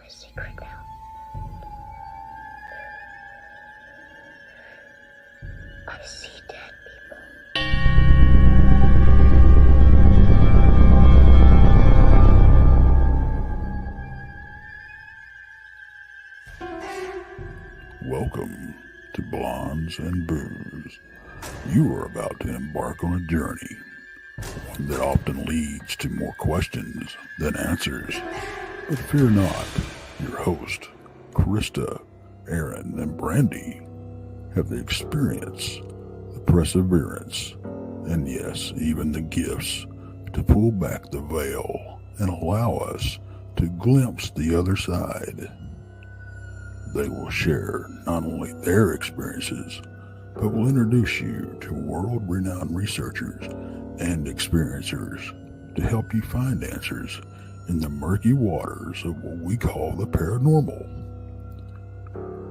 a secret now. I see dead people. Welcome to Blondes and Boos. You are about to embark on a journey, one that often leads to more questions than answers. But fear not, your host, Krista, Aaron, and Brandy have the experience, the perseverance, and yes, even the gifts to pull back the veil and allow us to glimpse the other side. They will share not only their experiences, but will introduce you to world-renowned researchers and experiencers to help you find answers in the murky waters of what we call the paranormal.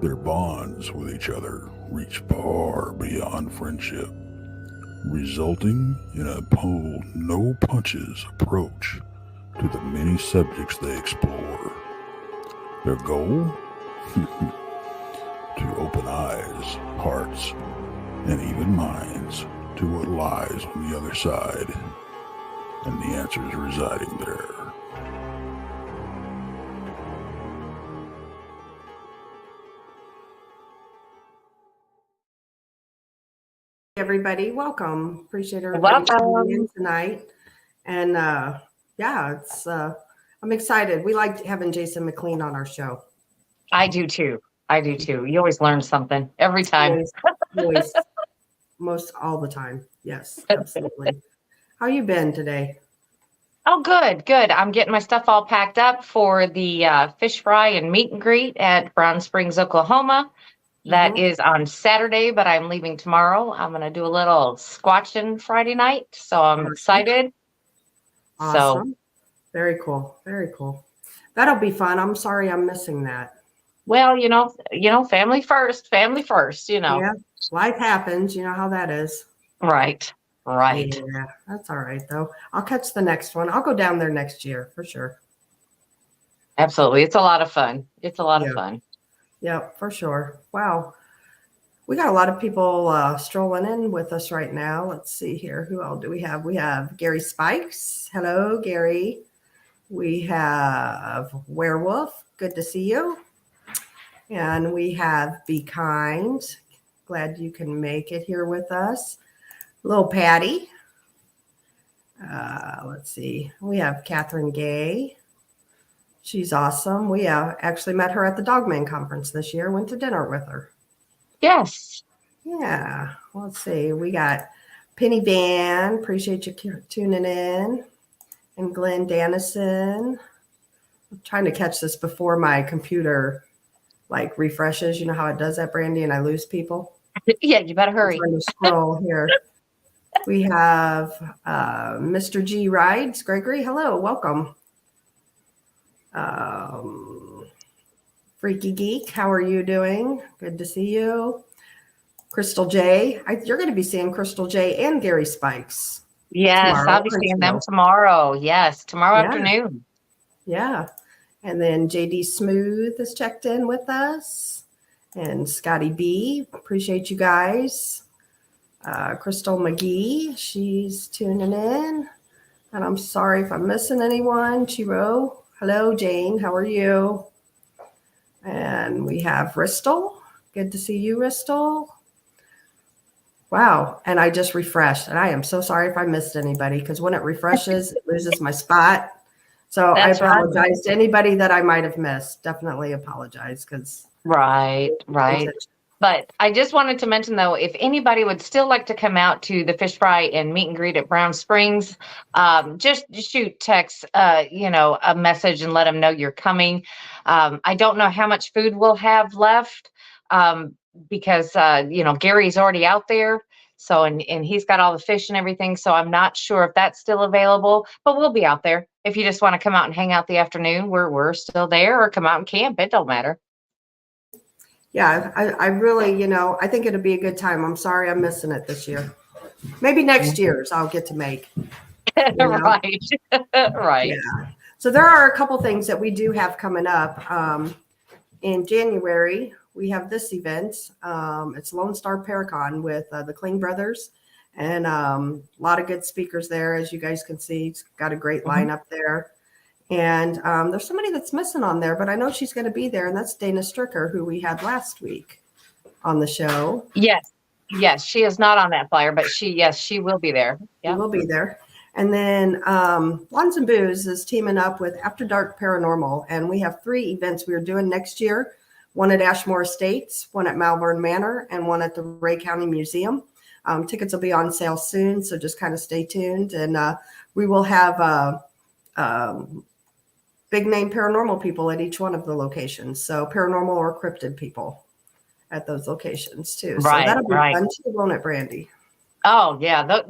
Their bonds with each other reach far beyond friendship, resulting in a pull-no-punches approach to the many subjects they explore. Their goal? To open eyes, hearts, and even minds to what lies on the other side, and the answers residing there. Everybody, welcome. Appreciate everybody coming in tonight. And it's I'm excited. We like having Jason McLean on our show. I do too. You always learn something every time. Always, most all the time. Yes, absolutely. How you been today? Oh, good. I'm getting my stuff all packed up for the fish fry and meet and greet at Brown Springs, Oklahoma. That is on Saturday, but I'm leaving tomorrow. I'm going to do a little squatching Friday night, so I'm excited. Awesome. So, very cool. That'll be fun. I'm sorry I'm missing that. Well, you know, family first, Yeah, life happens. You know how that is. Right. Yeah, that's all right, though. I'll catch the next one. I'll go down there next year for sure. Absolutely. It's a lot of fun. Of fun. Yeah, for sure. Wow. We got a lot of people strolling in with us right now. Let's see here. Who all do we have? We have Gary Spikes. Hello, Gary. We have Werewolf. Good to see you. And we have Be Kind. Glad you can make it here with us. Little Patty. Let's see. We have Catherine Gay. She's awesome. We actually met her at the Dogman Conference this year. Went to dinner with her. Yes. Yeah. Let's see. We got Penny Van. Appreciate you tuning in. And Glenn Dannison. I'm trying to catch this before my computer refreshes. You know how it does that, Brandy, and I lose people? Yeah, you better hurry. I'm trying to scroll here. We have Mr. G Rides. Gregory, hello. Welcome. Freaky Geek, how are you doing? Good to see you. Crystal J. You're going to be seeing Crystal J and Gary Spikes. Yes, tomorrow. I'll be seeing them tomorrow. Yes, tomorrow afternoon. Yeah. And then JD Smooth is checked in with us. And Scotty B. Appreciate you guys. Crystal McGee, she's tuning in. And I'm sorry if I'm missing anyone. Chiro. Hello, Jane. How are you? And we have Ristel. Good to see you, Ristel. Wow. And I just refreshed. And I am so sorry if I missed anybody, because when it refreshes, it loses my spot. So I apologize to anybody that I might have missed. Definitely apologize. Right. But I just wanted to mention, though, if anybody would still like to come out to the fish fry and meet and greet at Brown Springs, just shoot, text, a message and let them know you're coming. I don't know how much food we'll have left because, Gary's already out there. So, and he's got all the fish and everything. So I'm not sure if that's still available, but we'll be out there. If you just want to come out and hang out the afternoon, we're still there, or come out and camp. It don't matter. Yeah, I really, I think it'll be a good time. I'm sorry I'm missing it this year. Maybe next year's I'll get to make. Right. Right. Yeah. So there are a couple things that we do have coming up. In January, we have this event. It's Lone Star Paracon with the Kling brothers, and a lot of good speakers there, as you guys can see. It's got a great lineup there. And there's somebody that's missing on there, but I know she's going to be there, and that's Dana Stricker, who we had last week on the show. Yes, she is not on that flyer, but she will be there. She will be there. And then Blondes and Boos is teaming up with After Dark Paranormal, and we have 3 events we are doing next year. One at Ashmore Estates, one at Malvern Manor, and one at the Ray County Museum. Tickets will be on sale soon, so just kind of stay tuned. And we will have big name paranormal people at each one of the locations. So paranormal or cryptid people at those locations too. So that'll be fun too, won't it, Brandy? Oh yeah,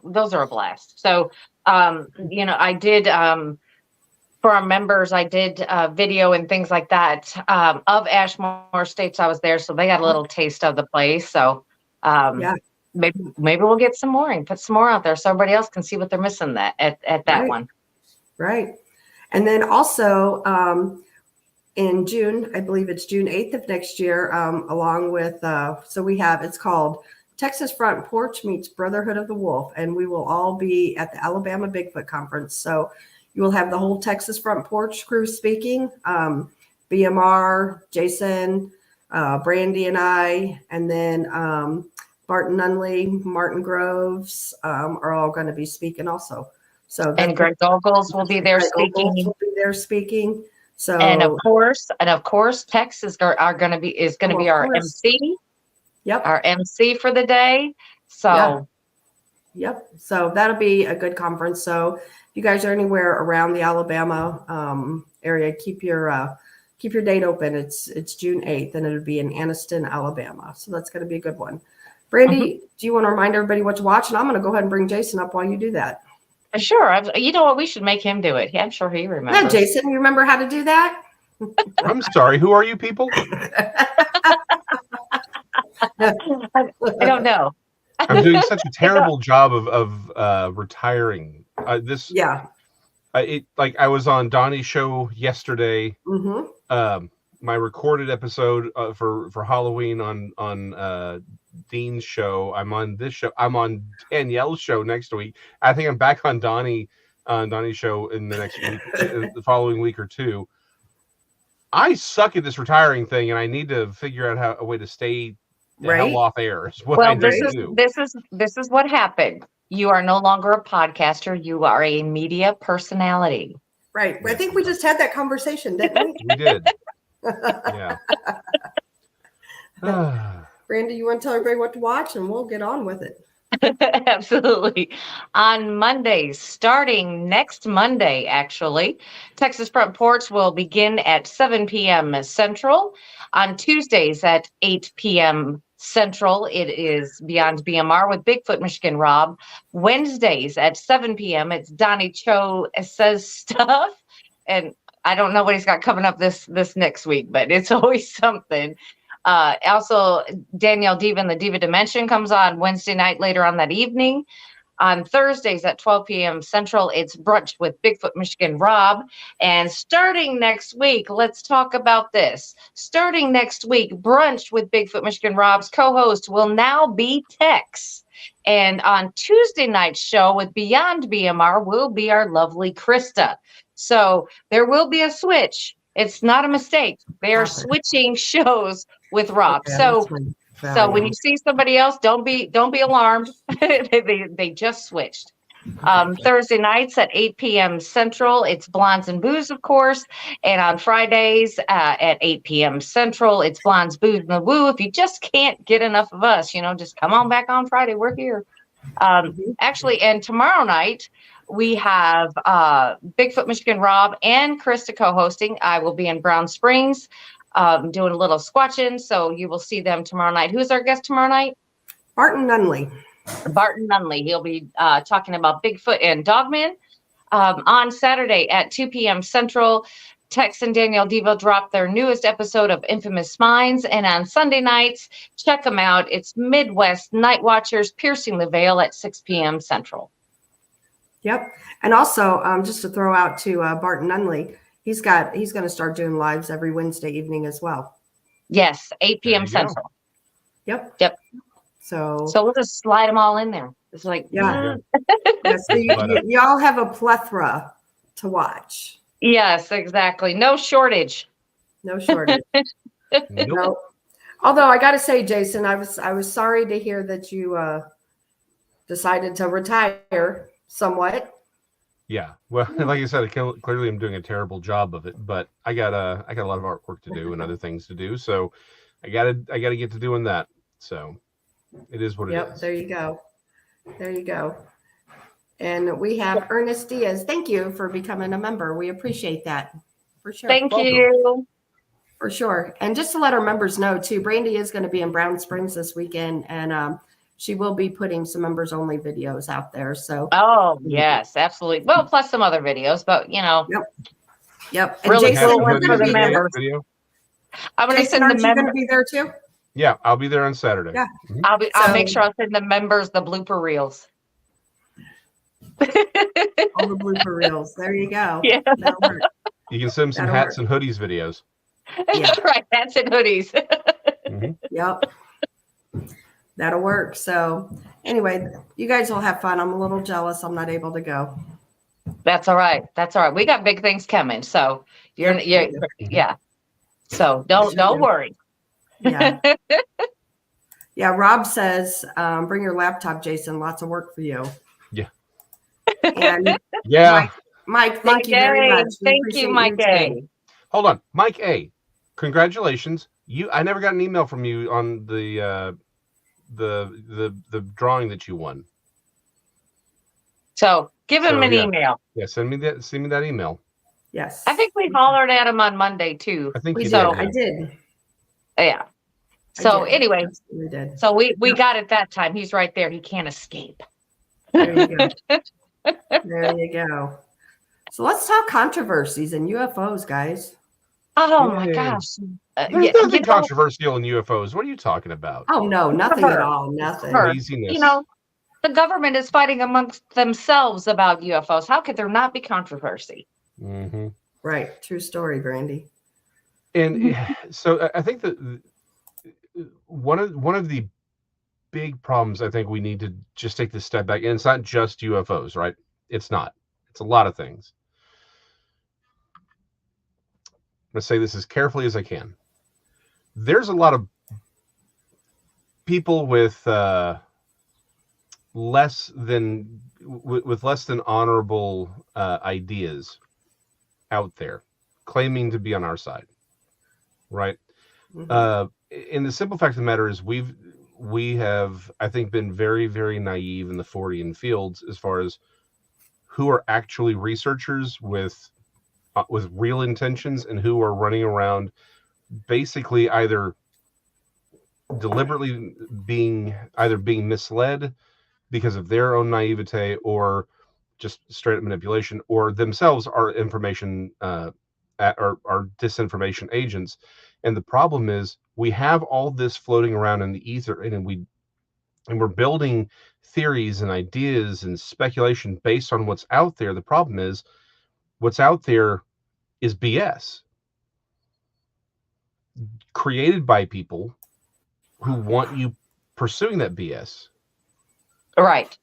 those are a blast. So I did for our members, I did video and things like that of Ashmore Estates. I was there, so they got a little taste of the place. So maybe we'll get some more and put some more out there so everybody else can see what they're missing at that one. Right. And then also in June, I believe it's June 8th of next year, along with, so we have, it's called Texas Front Porch meets Brotherhood of the Wolf, and we will all be at the Alabama Bigfoot Conference. So you will have the whole Texas Front Porch crew speaking, BMR, Jason, Brandy and I, and then Barton Nunnelly, Martin Groves are all going to be speaking also. So and Greg Goggles will be there speaking. So and of course, Tex is going to be our MC. Yep. Our MC for the day. So yep. So that'll be a good conference. So if you guys are anywhere around the Alabama area, keep your date open. It's June 8th, and it'll be in Anniston, Alabama. So that's going to be a good one. Brandy, do you want to remind everybody what to watch? And I'm going to go ahead and bring Jason up while you do that. Sure. You know what? We should make him do it. Yeah, I'm sure he remembers. Yeah, Jason, you remember how to do that? I'm sorry. Who are you people? I don't know. I'm doing such a terrible job of retiring. I was on Donnie's show yesterday. My recorded episode for Halloween on Dean's show. I'm on this show. I'm on Danielle's show next week. I think I'm back on Donnie's show in the next week, the following week or two. I suck at this retiring thing, and I need to figure out a way to stay the hell off air. This is what happened. You are no longer a podcaster. You are a media personality. Right. I think we just had that conversation, didn't we? We did. Yeah. Brandy, you want to tell everybody what to watch, and we'll get on with it. Absolutely. On Mondays, starting next Monday, actually, Texas Front Porch will begin at 7 p.m. Central. On Tuesdays at 8 p.m. Central, it is Beyond BMR with Bigfoot Michigan Rob. Wednesdays at 7 p.m., it's Donnie Cho Says Stuff. And I don't know what he's got coming up this next week, but it's always something. Also, Danielle Diva and the Diva Dimension comes on Wednesday night later on that evening. On Thursdays at 12 p.m. Central, it's Brunch with Bigfoot Michigan Rob. And starting next week, let's talk about this. Starting next week, Brunch with Bigfoot Michigan Rob's co-host will now be Tex. And on Tuesday night's show with Beyond BMR will be our lovely Krista. So there will be a switch. It's not a mistake. They are switching shows with Rob. Okay, so when you see somebody else, don't be alarmed. they just switched. Thursday nights at 8 p.m. Central, it's Blondes and Boos, of course. And on Fridays at 8 p.m. Central, it's Blondes, Boos, and the Woo. If you just can't get enough of us, just come on back on Friday. We're here. Actually, and tomorrow night, we have Bigfoot Michigan Rob and Krista co-hosting. I will be in Brown Springs doing a little squatching, so you will see them tomorrow night. Who's our guest tomorrow night? Barton Nunnelly. Barton Nunnelly. He'll be talking about Bigfoot and Dogman. On Saturday at 2 p.m. Central, Tex and Danielle Diva drop their newest episode of Infamous Minds. And on Sunday nights, check them out. It's Midwest Night Watchers Piercing the Veil at 6 p.m. Central. Yep. And also, just to throw out to Barton Nunnelly, he's going to start doing lives every Wednesday evening as well. Yes, 8 p.m. Central. Yep. So we'll just slide them all in there. It's like, yeah. So you all have a plethora to watch. Yes, exactly. No shortage. No shortage. No. Although I got to say, Jason, I was sorry to hear that you decided to retire somewhat. Yeah. Well, like I said, clearly I'm doing a terrible job of it, but I got a lot of artwork to do and other things to do. So I gotta get to doing that. So it is what it is. Yep. There you go. And we have Ernest Diaz. Thank you for becoming a member. We appreciate that for sure. Thank you. For sure. And just to let our members know too, Brandy is going to be in Brown Springs this weekend, and she will be putting some members only videos out there. So yes, absolutely. Well, plus some other videos, but Yep. And really Jason, cool one for the members. Video? I'm going to send the members. Going to be there too? Yeah, I'll be there on Saturday. Yeah. Mm-hmm. I'll make sure I'll send the members the blooper reels. All the blooper reels. There you go. Yeah. That'll work. You can send some hats and hoodies videos. Yeah. Right, hats and hoodies. Mm-hmm. Yep. That'll work. So anyway, you guys will have fun. I'm a little jealous I'm not able to go. That's all right. We got big things coming. So you're So don't worry. Yeah. Yeah. Rob says, bring your laptop, Jason. Lots of work for you. Yeah. And yeah. Mike, thank you very much. Thank you, Mike A. Hold on. Mike A. Congratulations. I never got an email from you on the drawing that you won. So give him an email. Yeah, send me that email. Yes. I think we hollered at him on Monday too. I think I did. Yeah. So anyway, we did. So we got it that time. He's right there. He can't escape. There you go. There you go. So let's talk controversies and UFOs, guys. Oh my gosh. There's nothing controversial in UFOs. What are you talking about? Oh no, nothing at all. Nothing. Craziness. The government is fighting amongst themselves about UFOs. How could there not be controversy? Mm-hmm. Right. True story, Brandy. And so I think that one of the big problems, I think we need to just take this step back, and it's not just UFOs, right? It's not. It's a lot of things. I'm going to say this as carefully as I can. There's a lot of people with less than honorable ideas out there claiming to be on our side, right? Mm-hmm. And the simple fact of the matter is we have, I think, been very, very naive in the Fortean fields as far as who are actually researchers with real intentions and who are running around basically either deliberately being misled because of their own naivete or just straight up manipulation, or themselves are information are disinformation agents. And the problem is we have all this floating around in the ether, and we're building theories and ideas and speculation based on what's out there. The problem is what's out there is BS created by people who want you pursuing that BS. Right.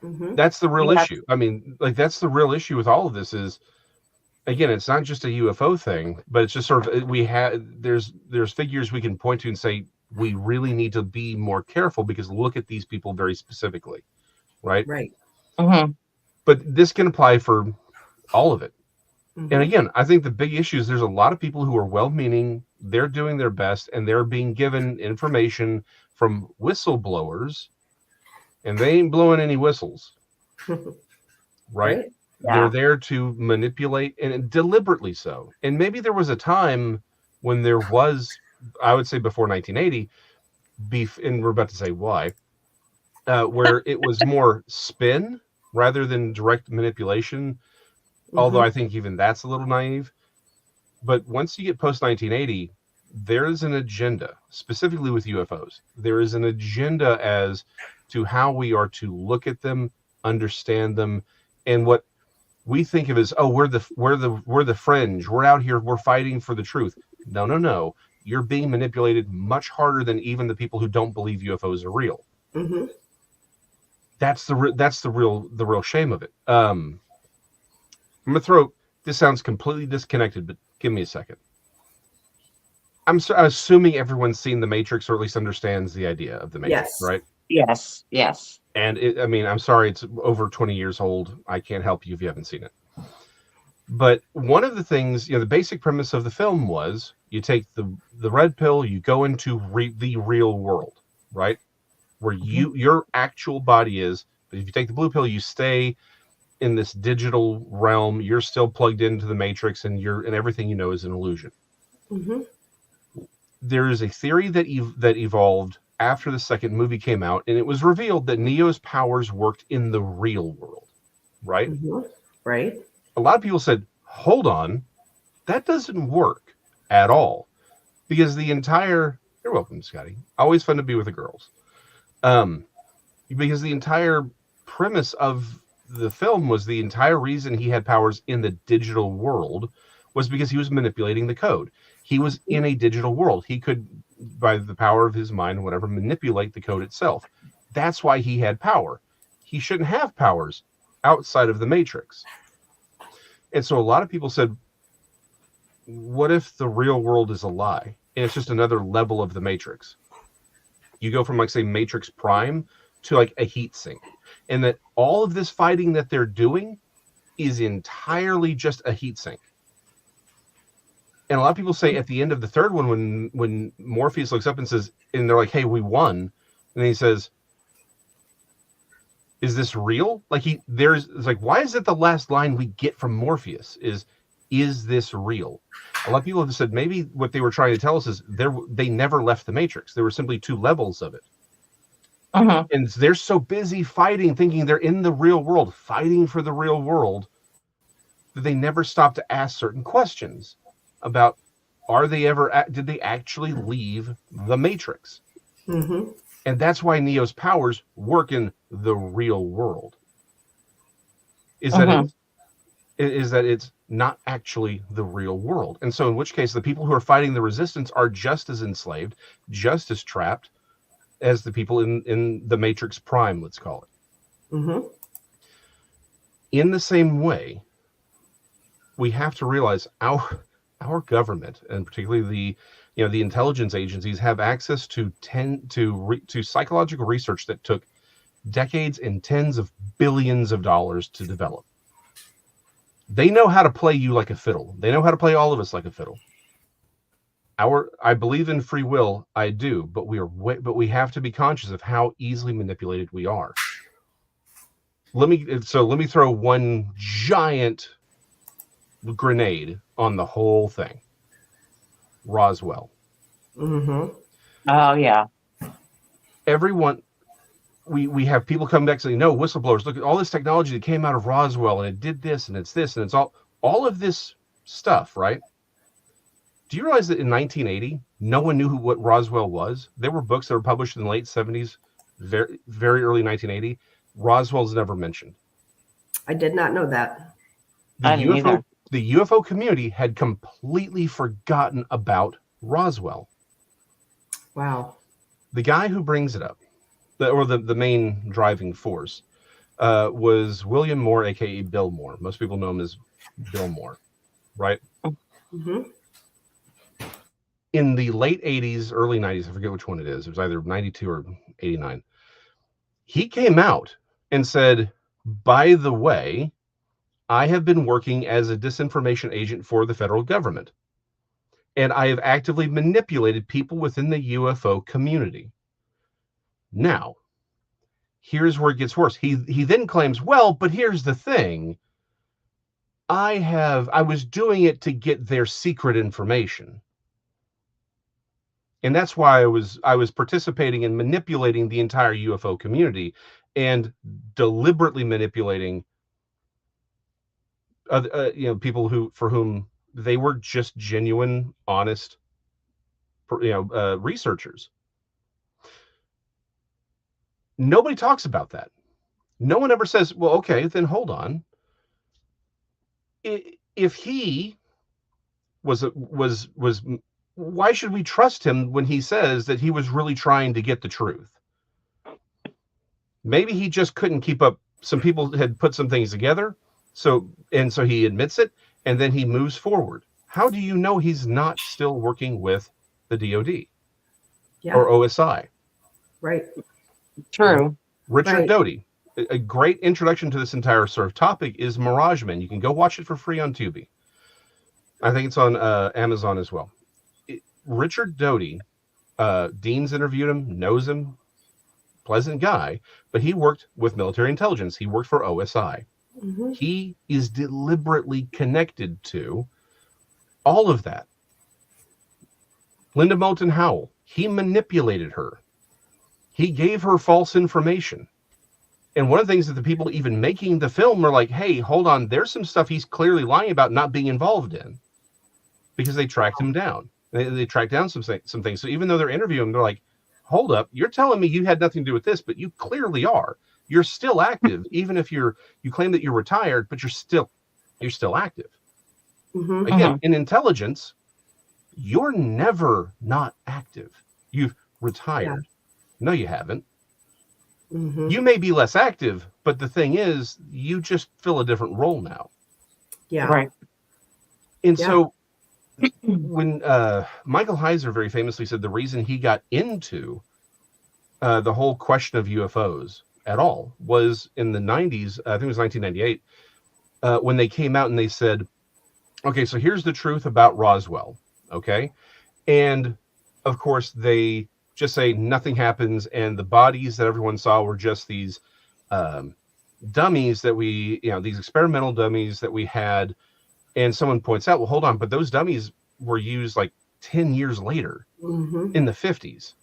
Mm-hmm. That's the real issue. I mean, like, that's the real issue with all of this is, again, it's not just a UFO thing, but it's just sort of, there's figures we can point to and say, we really need to be more careful because look at these people very specifically. Right. Right. Mm-hmm. But this can apply for all of it. Mm-hmm. And again, I think the big issue is there's a lot of people who are well-meaning, they're doing their best, and they're being given information from whistleblowers, and they ain't blowing any whistles. Right? Yeah. They're there to manipulate, and deliberately so. And maybe there was a time when there was, I would say before 1980, and we're about to say why, where it was more spin rather than direct manipulation. Mm-hmm. Although I think even that's a little naive. But once you get post 1980, there is an agenda, specifically with UFOs. There is an agenda as to how we are to look at them, understand them, And what we think of as, oh, we're the fringe. We're out here. We're fighting for the truth. No. You're being manipulated much harder than even the people who don't believe UFOs are real. Mm-hmm. That's the real shame of it. I'm gonna throw. This sounds completely disconnected, but give me a second. I'm assuming everyone's seen The Matrix, or at least understands the idea of The Matrix, Yes. right? Yes. And I'm sorry, it's over 20 years old. I can't help you if you haven't seen it. But one of the things, the basic premise of the film was you take the red pill, you go into the real world, right? Where your actual body is. But if you take the blue pill, you stay in this digital realm. You're still plugged into the Matrix, and everything you know is an illusion. Mm-hmm. There is a theory that evolved after the second movie came out, and it was revealed that Neo's powers worked in the real world, right? Mm-hmm. Right. A lot of people said, hold on, that doesn't work at all. Because you're welcome, Scotty. Always fun to be with the girls. Because the entire premise of the film was the entire reason he had powers in the digital world was because he was manipulating the code. He was in a digital world. He could, by the power of his mind, whatever, manipulate the code itself. That's why he had power. He shouldn't have powers outside of the Matrix. And so a lot of people said, what if the real world is a lie? And it's just another level of the Matrix. You go from, like, say, Matrix Prime to, like, a heat sink. And that all of this fighting that they're doing is entirely just a heat sink. And a lot of people say at the end of the third one, when Morpheus looks up and says, and they're like, hey, we won. And then he says, is this real? Like, it's like, why is it the last line we get from Morpheus is this real? A lot of people have said maybe what they were trying to tell us is they never left the Matrix. There were simply two levels of it. Uh-huh. And they're so busy fighting, thinking they're in the real world, fighting for the real world, that they never stop to ask certain questions about, did they actually leave the Matrix? Mm-hmm. And that's why Neo's powers work in the real world. Is that it's not actually the real world. And so in which case the people who are fighting the resistance are just as enslaved, just as trapped as the people in the Matrix Prime, let's call it. Mm-hmm. In the same way, we have to realize our government, and particularly the intelligence agencies, have access to psychological research that took decades and tens of billions of dollars to develop. They know how to play you like a fiddle. They know how to play all of us like a fiddle. I believe in free will. I do, but we have to be conscious of how easily manipulated we are. Let me throw one giant grenade on the whole thing. Roswell. Mm-hmm. Oh yeah. Everyone, we have people come back saying, no, whistleblowers, look at all this technology that came out of Roswell, and it did this, and it's this, and it's all of this stuff, right? Do you realize that in 1980, no one knew what Roswell was? There were books that were published in the late 70s, very, very early 1980. Roswell's never mentioned. I did not know that. The UFO community had completely forgotten about Roswell. Wow. The guy who brings it up, the main driving force, was William Moore, a.k.a. Bill Moore. Most people know him as Bill Moore, right? Mm-hmm. In the late 80s, early 90s, I forget which one it is. It was either 92 or 89. He came out and said, by the way, I have been working as a disinformation agent for the federal government, and I have actively manipulated people within the UFO community. Now, here's where it gets worse. He then claims, well, but here's the thing. I was doing it to get their secret information. And that's why I was participating in manipulating the entire UFO community and deliberately manipulating people for whom they were just genuine, honest, researchers. Nobody talks about that. No one ever says, well, okay, then hold on. if he was why should we trust him when he says that he was really trying to get the truth? Maybe he just couldn't keep up. Some people had put some things together, so he admits it, and then he moves forward. How do you know he's not still working with the DOD or OSI? Right. True. Richard Doty. A great introduction to this entire sort of topic is Mirage Men. You can go watch it for free on Tubi. I think it's on Amazon as well. Richard Doty, Dean's interviewed him, knows him, pleasant guy, but he worked with military intelligence. He worked for OSI. Mm-hmm. He is deliberately connected to all of that. Linda Moulton Howell, he manipulated her. He gave her false information. And one of the things that the people even making the film are like, hey, hold on, there's some stuff he's clearly lying about not being involved in, because they tracked him down. They tracked down some things. So even though they're interviewing him, they're like, hold up, you're telling me you had nothing to do with this, but you clearly are. You're still active, even if you claim that you're retired, but you're still active. Mm-hmm. Again, in intelligence, you're never not active. You've retired. Yeah. No, you haven't. Mm-hmm. You may be less active, but the thing is, you just fill a different role now. Yeah. Right. And so when Michael Heiser very famously said the reason he got into the whole question of UFOs at all was in the 90s, I think it was 1998, when they came out and they said, okay, so here's the truth about Roswell, okay? And, of course, they just say nothing happens, and the bodies that everyone saw were just these dummies that these experimental dummies that we had. And someone points out, well, hold on, but those dummies were used like 10 years later in the 50s.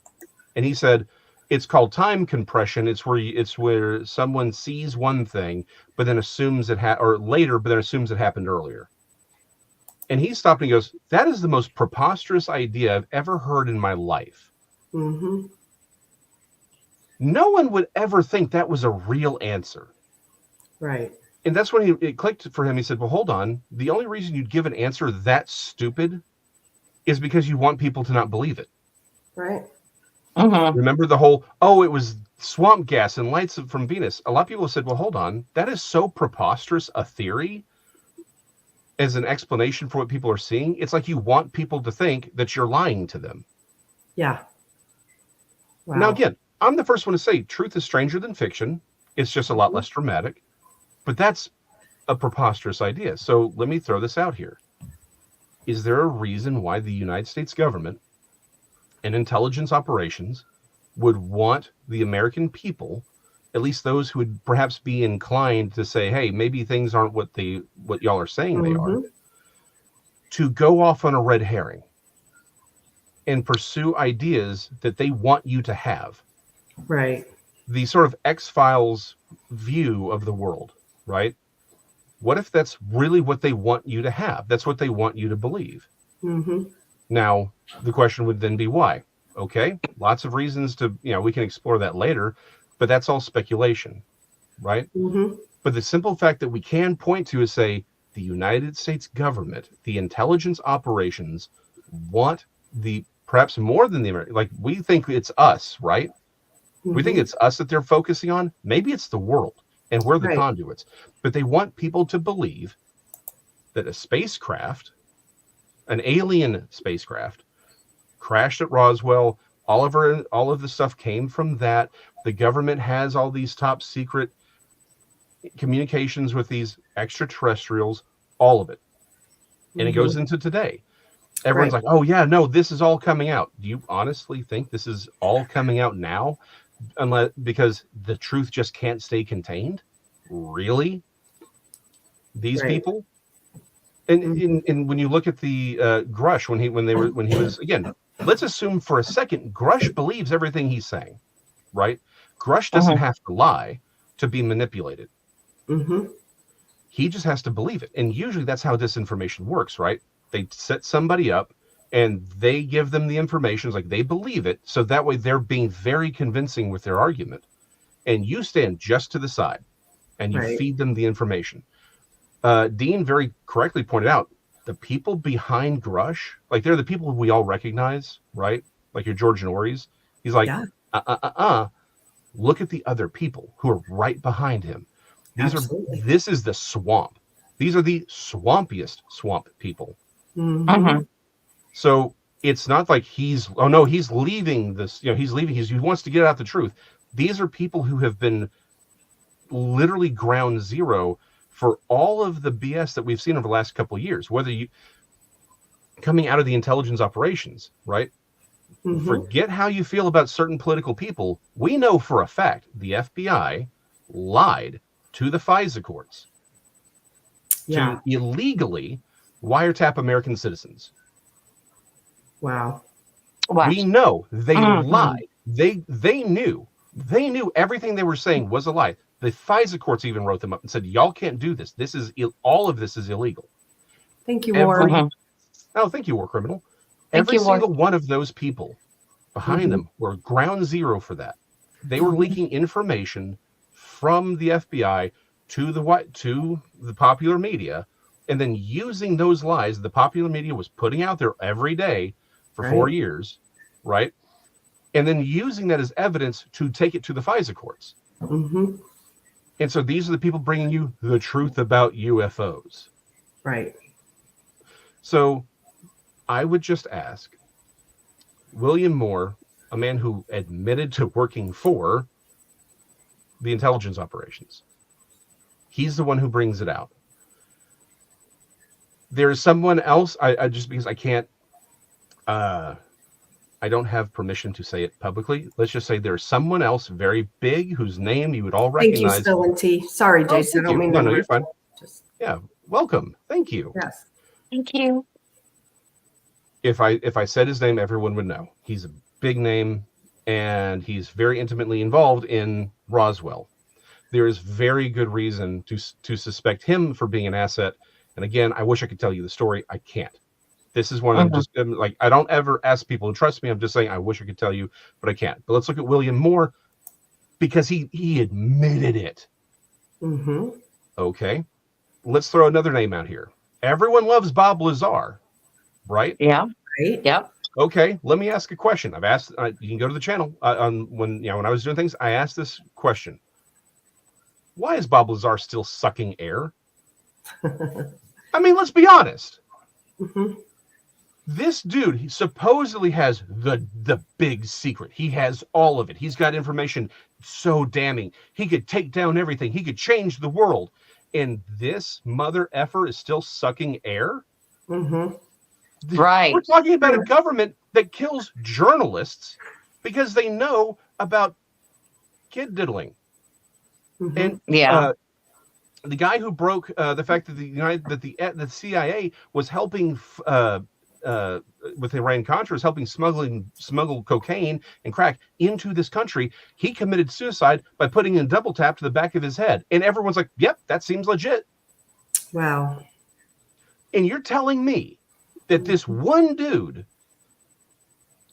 And he said, it's called time compression. It's where someone sees one thing, but then assumes it assumes it happened earlier. And he stopped and he goes, that is the most preposterous idea I've ever heard in my life. Mm-hmm. No one would ever think that was a real answer. Right. And that's when it clicked for him. He said, well, hold on. The only reason you'd give an answer that stupid is because you want people to not believe it. Right. Mm-hmm. Remember the whole, it was swamp gas and lights from Venus. A lot of people said, well, hold on. That is so preposterous a theory as an explanation for what people are seeing. It's like you want people to think that you're lying to them. Yeah. Wow. Now, again, I'm the first one to say truth is stranger than fiction. It's just a lot less dramatic. But that's a preposterous idea. So let me throw this out here. Is there a reason why the United States government and intelligence operations would want the American people, at least those who would perhaps be inclined to say, hey, maybe things aren't what y'all are saying they are, to go off on a red herring and pursue ideas that they want you to have? Right. The sort of X-Files view of the world, right? What if that's really what they want you to have? That's what they want you to believe. Mm-hmm. Now, the question would then be why? Okay, lots of reasons to, we can explore that later, but that's all speculation, right? Mm-hmm. But the simple fact that we can point to is say the United States government, the intelligence operations want perhaps more than the American, like we think it's us, right? Mm-hmm. We think it's us that they're focusing on. Maybe it's the world and we're the conduits, but they want people to believe that a spacecraft, an alien spacecraft, crashed at Roswell. All of the stuff came from that. The government has all these top secret communications with these extraterrestrials, all of it. And it goes into today. Everyone's like, oh yeah, no, this is all coming out. Do you honestly think this is all coming out now? Because the truth just can't stay contained? Really? These people? And when you look at the Grush, when he was again, let's assume for a second Grush believes everything he's saying, right? Grush doesn't have to lie to be manipulated. Mm-hmm. He just has to believe it, and usually that's how disinformation works, right? They set somebody up, and they give them the information, like they believe it, so that way they're being very convincing with their argument, and you stand just to the side, and you feed them the information. Dean very correctly pointed out, the people behind Grush, like they're the people we all recognize, right? Like your George Norries. He's like, look at the other people who are right behind him. This is the swamp. These are the swampiest swamp people. Mm-hmm. So it's not like he's leaving this, he's leaving. He wants to get out the truth. These are people who have been literally ground zero for all of the BS that we've seen over the last couple of years, whether you coming out of the intelligence operations, right? Mm-hmm. Forget how you feel about certain political people. We know for a fact the FBI lied to the FISA courts to illegally wiretap American citizens. Wow. We know they lied. They knew everything they were saying was a lie. The FISA courts even wrote them up and said, y'all can't do this. All of this is illegal. Thank you, War. Oh, thank you, War Criminal. Every single one of those people behind them were ground zero for that. They were leaking information from the FBI to the popular media, and then using those lies the popular media was putting out there every day for 4 years, right? And then using that as evidence to take it to the FISA courts. Mm-hmm. And so these are the people bringing you the truth about UFOs. Right. So I would just ask William Moore, a man who admitted to working for the intelligence operations. He's the one who brings it out. There's someone else, I just because I can't, I don't have permission to say it publicly. Let's just say there's someone else very big whose name you would all recognize. Thank you, Still and T. Sorry, Jason. I don't mean to. No, you're fine. Yeah, welcome. Thank you. Yes. Thank you. If I said his name, everyone would know. He's a big name, and he's very intimately involved in Roswell. There is very good reason to suspect him for being an asset. And again, I wish I could tell you the story. I can't. This is one I'm just like, I don't ever ask people to trust me. I'm just saying, I wish I could tell you, but I can't. But let's look at William Moore, because he admitted it. Mm-hmm. Okay. Let's throw another name out here. Everyone loves Bob Lazar, right? Yeah. Right. Yep. Okay. Let me ask a question. I've asked, you can go to the channel when I was doing things, I asked this question. Why is Bob Lazar still sucking air? I mean, let's be honest. Mm-hmm. This dude, he supposedly has the big secret. He has all of it. He's got information so damning. He could take down everything. He could change the world. And this mother effer is still sucking air? Mm-hmm. Right. We're talking about a government that kills journalists because they know about kid diddling. Mm-hmm. And the guy who broke the fact that the CIA was helping with Iran-Contra, helping smuggle cocaine and crack into this country, he committed suicide by putting a double tap to the back of his head. And everyone's like, yep, that seems legit. Wow. And you're telling me that this one dude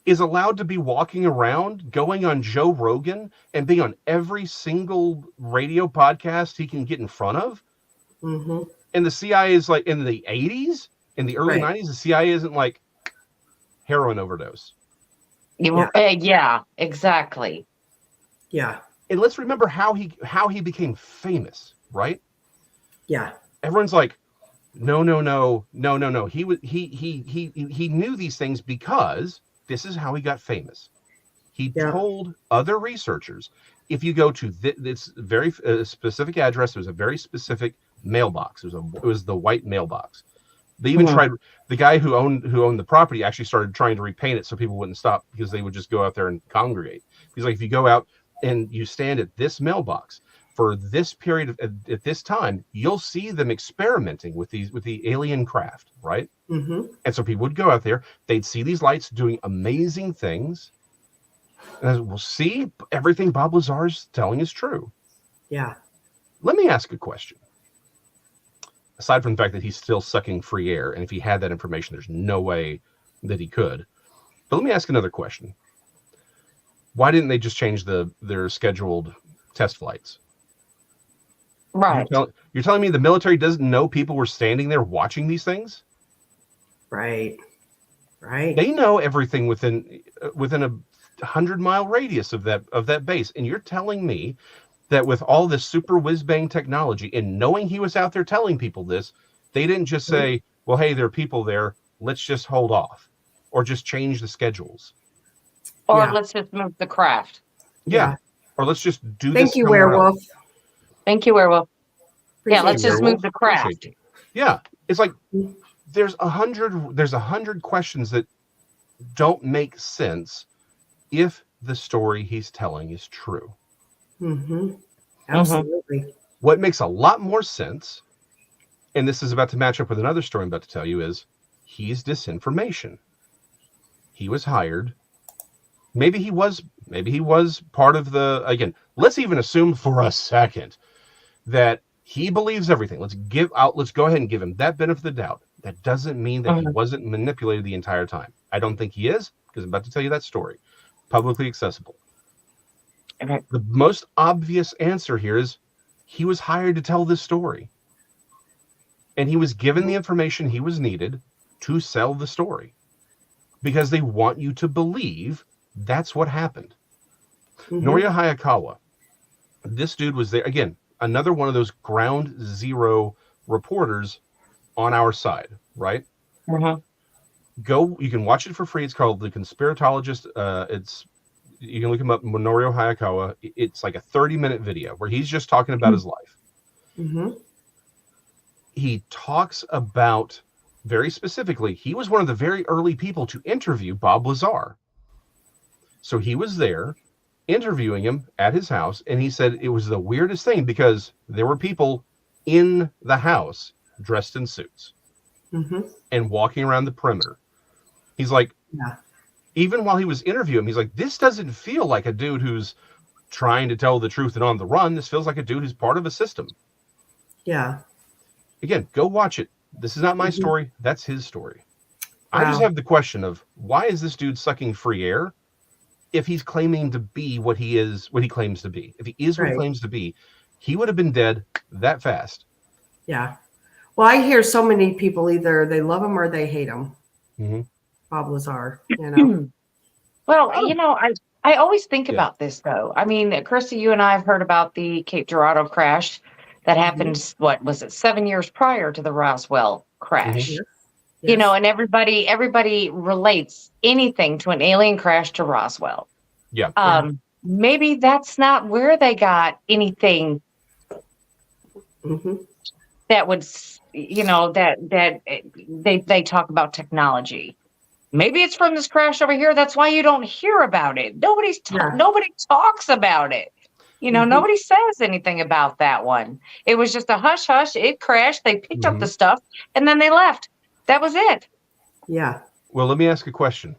is allowed to be walking around, going on Joe Rogan and being on every single radio podcast he can get in front of? Mm-hmm. And the CIA is like, in the 80s, in the early 90s, the CIA isn't like heroin overdose. Yeah, exactly. Yeah. And let's remember how he became famous, right? Yeah. Everyone's like, no. He knew these things because this is how he got famous. He told other researchers, if you go to this very specific address, there's a very specific mailbox. It was the white mailbox. They even tried. The guy who owned the property actually started trying to repaint it so people wouldn't stop, because they would just go out there and congregate. He's like, if you go out and you stand at this mailbox for this period at this time, you'll see them experimenting with the alien craft, right? Mm-hmm. And so people would go out there, they'd see these lights doing amazing things, and we'll see everything Bob Lazar's telling is true. Yeah. Let me ask a question. Aside from the fact that he's still sucking free air, and if he had that information, there's no way that he could. But let me ask another question. Why didn't they just change their scheduled test flights? Right. You're telling me the military doesn't know people were standing there watching these things? Right. Right. They know everything within a 100-mile radius of that base. And you're telling me that with all this super whiz-bang technology and knowing he was out there telling people this, they didn't just say, well, hey, there are people there. Let's just hold off or just change the schedules. Or let's just move the craft. Yeah. Or let's just do this. Thank you, Werewolf. Thank you, Werewolf. Appreciate Yeah, let's just move the craft. Yeah. It's like there's 100 questions that don't make sense if the story he's telling is true. Absolutely. What makes a lot more sense, and this is about to match up with another story I'm about to tell you, is he's disinformation. He was hired. Maybe he was part of the, again, let's even assume for a second that he believes everything. Let's go ahead and give him that benefit of the doubt. That doesn't mean that he wasn't manipulated the entire time. I don't think he is, because I'm about to tell you that story. Publicly accessible. Okay. The most obvious answer here is he was hired to tell this story. And he was given the information he was needed to sell the story. Because they want you to believe that's what happened. Noria Hayakawa, this dude was there. Again, another one of those ground zero reporters on our side, right? You can watch it for free. It's called The Conspiratologist. You can look him up, Norio Hayakawa. It's like a 30-minute video where he's just talking about his life. He talks about, very specifically, he was one of the very early people to interview Bob Lazar. So he was there interviewing him at his house, and he said it was the weirdest thing because there were people in the house dressed in suits and walking around the perimeter. He's like, even while he was interviewing, he's like, this doesn't feel like a dude who's trying to tell the truth and on the run. This feels like a dude who's part of a system. Yeah. Again, go watch it. This is not my story. That's his story. I just have the question of why is this dude sucking free air if he's claiming to be what he claims to be? If he is what he claims to be, he would have been dead that fast. Yeah. Well, I hear so many people either they love him or they hate him. Bob Lazar, you know. Well, you know, I always think about this though. I mean, Krista, you and I have heard about the Cape Girardeau crash that happened. What was it? 7 years prior to the Roswell crash. You know, and everybody relates anything to an alien crash to Roswell. Maybe that's not where they got anything that would, you know, that they talk about technology. Maybe it's from this crash over here. That's why you don't hear about it. Nobody talks about it. You know, nobody says anything about that one. It was just a hush hush. It crashed. They picked up the stuff and then they left. That was it. Yeah. Well, let me ask a question.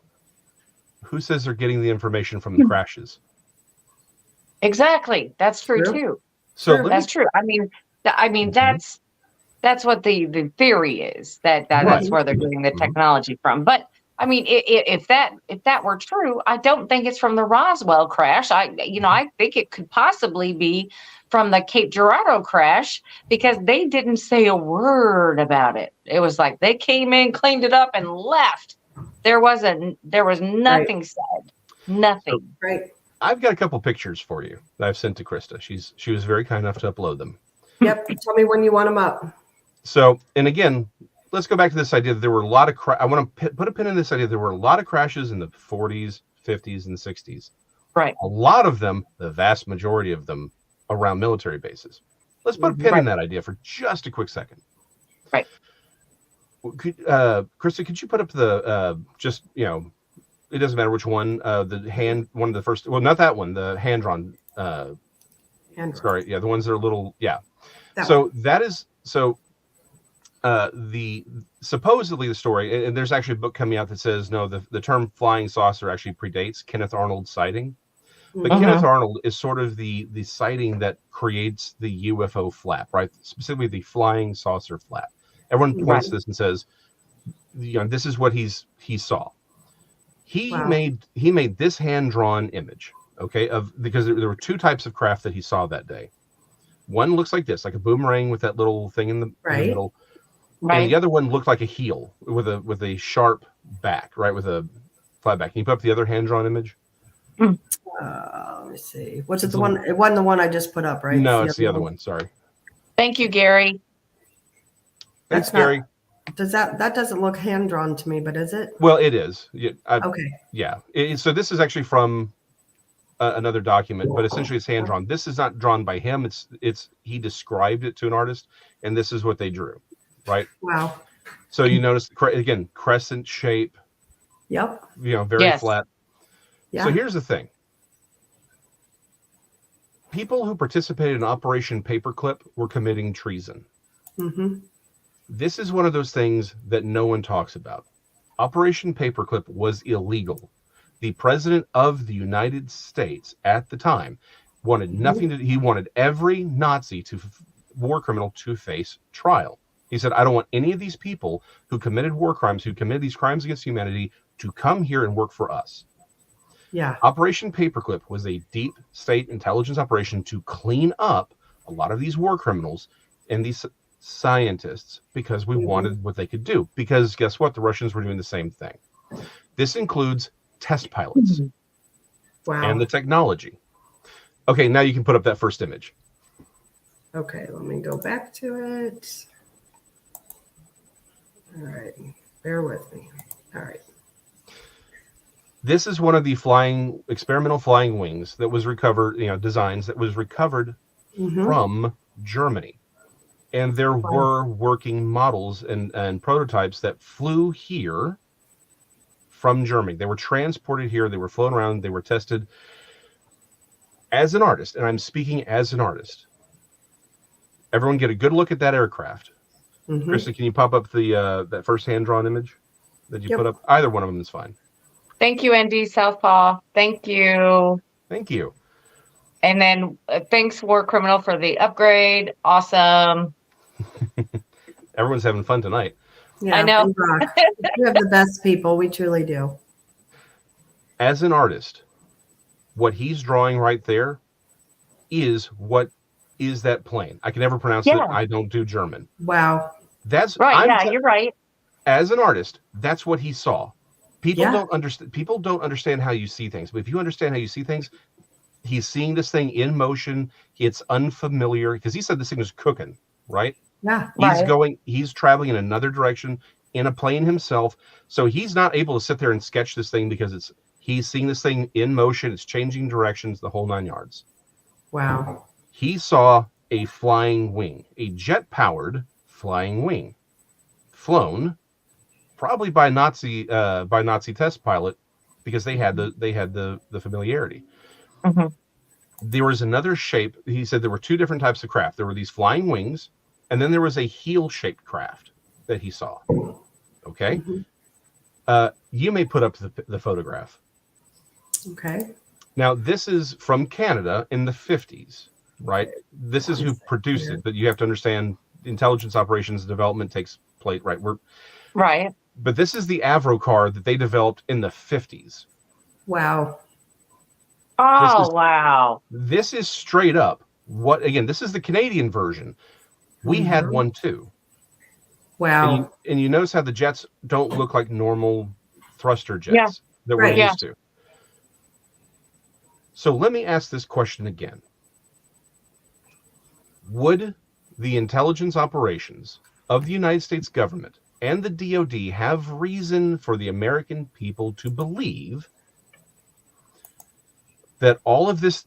Who says they're getting the information from the crashes? Exactly. That's true too. So that's true. I mean, that's what the theory is. That's where they're getting the technology from. But I mean, if that were true, I don't think it's from the Roswell crash. I think it could possibly be from the Cape Girardeau crash because they didn't say a word about it. It was like they came in, cleaned it up, and left. There was nothing said. Nothing. Right. I've got a couple pictures for you that I've sent to Krista. She was very kind enough to upload them. Yep. Tell me when you want them up. So, and again, let's go back to this idea that there were a lot of I want to put a pin in this idea. There were a lot of crashes in the 40s, 50s, and 60s. Right. A lot of them, the vast majority of them, around military bases. Let's put a pin in that idea for just a quick second. Right. Krista, could you put up the just, you know, it doesn't matter which one, one of the first, well, not that one, the hand-drawn. Sorry, yeah, the ones that are little, yeah. Supposedly the story, and there's actually a book coming out that says, no, the term flying saucer actually predates Kenneth Arnold's sighting. But Kenneth Arnold is sort of the sighting that creates the UFO flap, right? Specifically the flying saucer flap. Everyone points to this and says, you know, this is what he saw. He made this hand-drawn image, okay, because there were two types of craft that he saw that day. One looks like this, like a boomerang with that little thing in the middle. Right. And the other one looked like a heel with a sharp back, right? With a flat back. Can you put up the other hand-drawn image? Let me see. What's it? The one? It wasn't the one I just put up, right? No, it's the other one. Sorry. Thank you, Gary. Thanks, Gary. Does that doesn't look hand drawn to me, but is it? Well, it is. Yeah. Okay. Yeah. So this is actually from another document, but essentially it's hand drawn. This is not drawn by him. It's he described it to an artist, and this is what they drew, right? Wow. So you notice again, crescent shape. Yep. Very flat. Yeah. So here's the thing. People who participated in Operation Paperclip were committing treason. Mm-hmm. This is one of those things that no one talks about. Operation Paperclip was illegal. The president of the United States at the time wanted nothing to. He wanted every Nazi war criminal to face trial. He said, I don't want any of these people who committed war crimes, who committed these crimes against humanity, to come here and work for us. Yeah. Operation Paperclip was a deep state intelligence operation to clean up a lot of these war criminals and these scientists, because we wanted what they could do. Because guess what? The Russians were doing the same thing. This includes test pilots and the technology. Okay, now you can put up that first image. Okay, let me go back to it. All right, bear with me. All right. This is one of the experimental flying wings that was recovered, designs that was recovered from Germany. And there were working models and prototypes that flew here from Germany. They were transported here. They were flown around. They were tested. As an artist, and I'm speaking as an artist, everyone get a good look at that aircraft. Krista, can you pop up the that first hand-drawn image that you put up? Either one of them is fine. Thank you, Andy Southpaw. Thank you. Thank you. And then thanks, War Criminal, for the upgrade. Awesome. Everyone's having fun tonight. Yeah, I know. We have the best people. We truly do. As an artist, what he's drawing right there is what is that plane. I can never pronounce it. I don't do German. Wow. That's right. You're right. As an artist, that's what he saw. People don't understand. People don't understand how you see things. But if you understand how you see things, he's seeing this thing in motion. It's unfamiliar because he said this thing was cooking, right? Yeah. He's traveling in another direction in a plane himself. So he's not able to sit there and sketch this thing because he's seeing this thing in motion. It's changing directions, the whole 9 yards. Wow. He saw a flying wing, a jet-powered flying wing, flown probably by Nazi test pilot because they had the familiarity. There was another shape. He said there were two different types of craft. There were these flying wings, and then there was a heel-shaped craft that he saw. Okay. You may put up the photograph. Okay. Now, this is from Canada in the 50s, right? This is who produced it, but you have to understand intelligence operations development takes place, right? Right. But this is the Avro car that they developed in the 50s. Wow. Wow. This is straight up this is the Canadian version. We had one too. Wow. And you notice how the jets don't look like normal thruster jets that we're used to. So let me ask this question again. Would the intelligence operations of the United States government and the DoD have reason for the American people to believe that all of these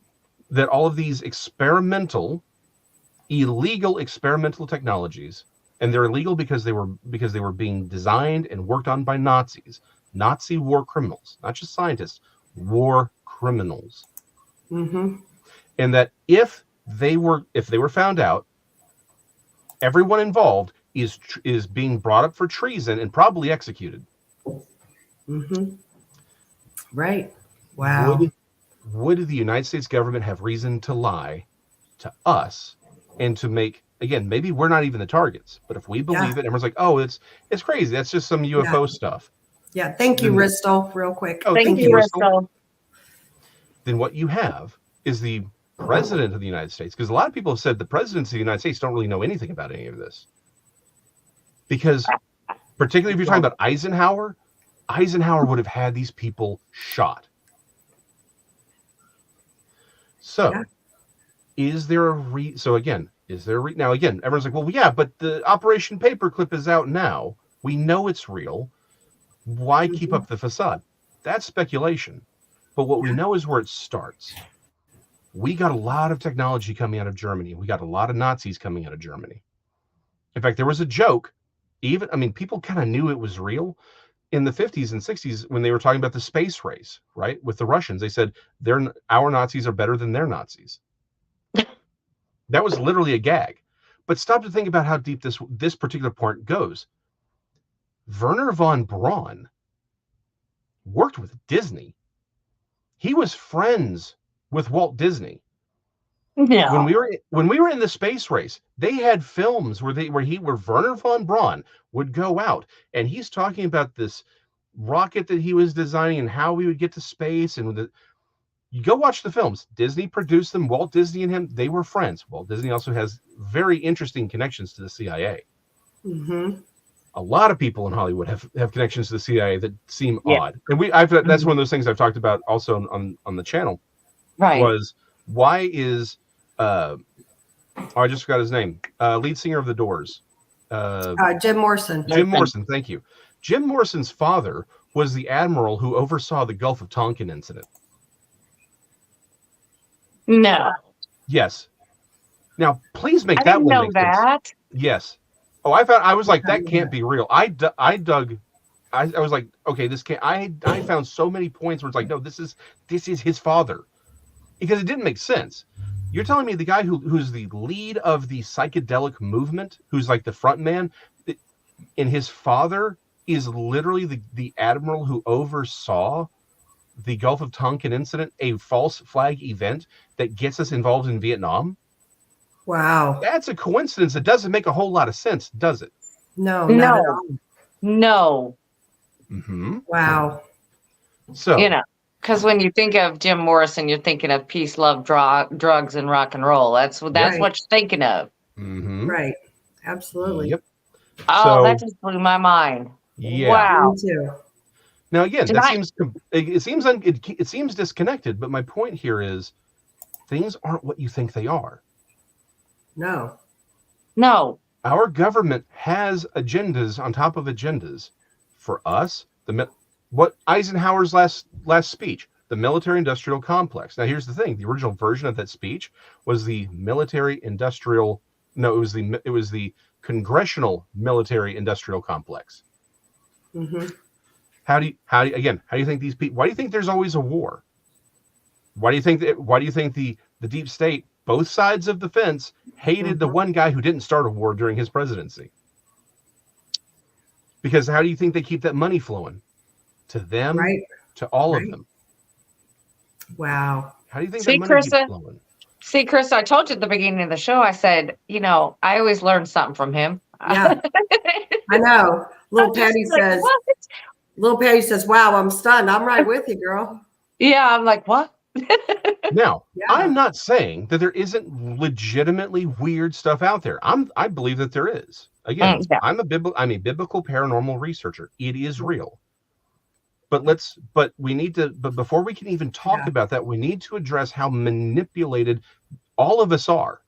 illegal experimental technologies, and they're illegal because they were being designed and worked on by Nazis, Nazi war criminals, not just scientists, war criminals. And that if they were found out, everyone involved is being brought up for treason and probably executed. Right. Wow. Would the United States government have reason to lie to us and to make, again, maybe we're not even the targets, but if we believe it, everyone's like, oh, it's crazy. That's just some UFO stuff. Yeah. Thank you, Ristel, real quick. Oh, thank you, Ristel. Then what you have is the president of the United States, because a lot of people have said the presidents of the United States don't really know anything about any of this. Because particularly if you're talking about Eisenhower would have had these people shot. So is there a so again, is there now again, everyone's like, well, yeah, but the Operation Paperclip is out now. We know it's real. Why keep up the facade? That's speculation. But what we know is where it starts. We got a lot of technology coming out of Germany. We got a lot of Nazis coming out of Germany. In fact, there was a joke. People kind of knew it was real in the 50s and 60s when they were talking about the space race, right? With the Russians, they said our Nazis are better than their Nazis. That was literally a gag. But stop to think about how deep this particular point goes. Werner von Braun worked with Disney. He was friends with Walt Disney. Yeah. When we were in the space race, they had films where Werner von Braun would go out and he's talking about this rocket that he was designing and how we would get to space. And you go watch the films. Disney produced them. Walt Disney and him, they were friends. Walt Disney also has very interesting connections to the CIA. Mm-hmm. A lot of people in Hollywood have connections to the CIA that seem odd. And that's one of those things I've talked about also on the channel. Right. Was why is I just forgot his name. Lead singer of the Doors. Jim Morrison. Jim Morrison, thank you. Jim Morrison's father was the admiral who oversaw the Gulf of Tonkin incident. No. Yes. Now, please make I that didn't one know make that. sense. Yes. Oh, I was like, that can't be real. I was like, okay, this can't. I found so many points where it's like, no, this is his father, because it didn't make sense. You're telling me the guy who's the lead of the psychedelic movement, who's like the front man, and his father is literally the admiral who oversaw the Gulf of Tonkin incident, a false flag event that gets us involved in Vietnam? Wow. That's a coincidence that doesn't make a whole lot of sense, does it? No, not at all. No. Mm-hmm. Wow. So, because when you think of Jim Morrison, you're thinking of peace, love, drugs, and rock and roll. That's what you're thinking of. Mm-hmm. Right. Absolutely. Yep. Oh, that just blew my mind. Yeah. Wow. Me too. Now again, it seems disconnected, but my point here is things aren't what you think they are. No. Our government has agendas on top of agendas. For us, what Eisenhower's last speech, the military-industrial complex. Now, here's the thing: the original version of that speech was the military-industrial. No, it was the congressional military-industrial complex. Mm-hmm. How do you think these people? Why do you think there's always a war? Why do you think the deep state, both sides of the fence, hated the one guy who didn't start a war during his presidency? Because how do you think they keep that money flowing? To them, to all of them. Wow. How do you think that money keeps flowing? See, Chris, I told you at the beginning of the show, I said, I always learn something from him. Yeah. I know. Little Patty says, wow, I'm stunned. I'm right with you, girl. Yeah, I'm like, what? Now, I'm not saying that there isn't legitimately weird stuff out there. I believe that there is. Again, I'm a biblical paranormal researcher. It is real. But before we can even talk about that, we need to address how manipulated all of us are.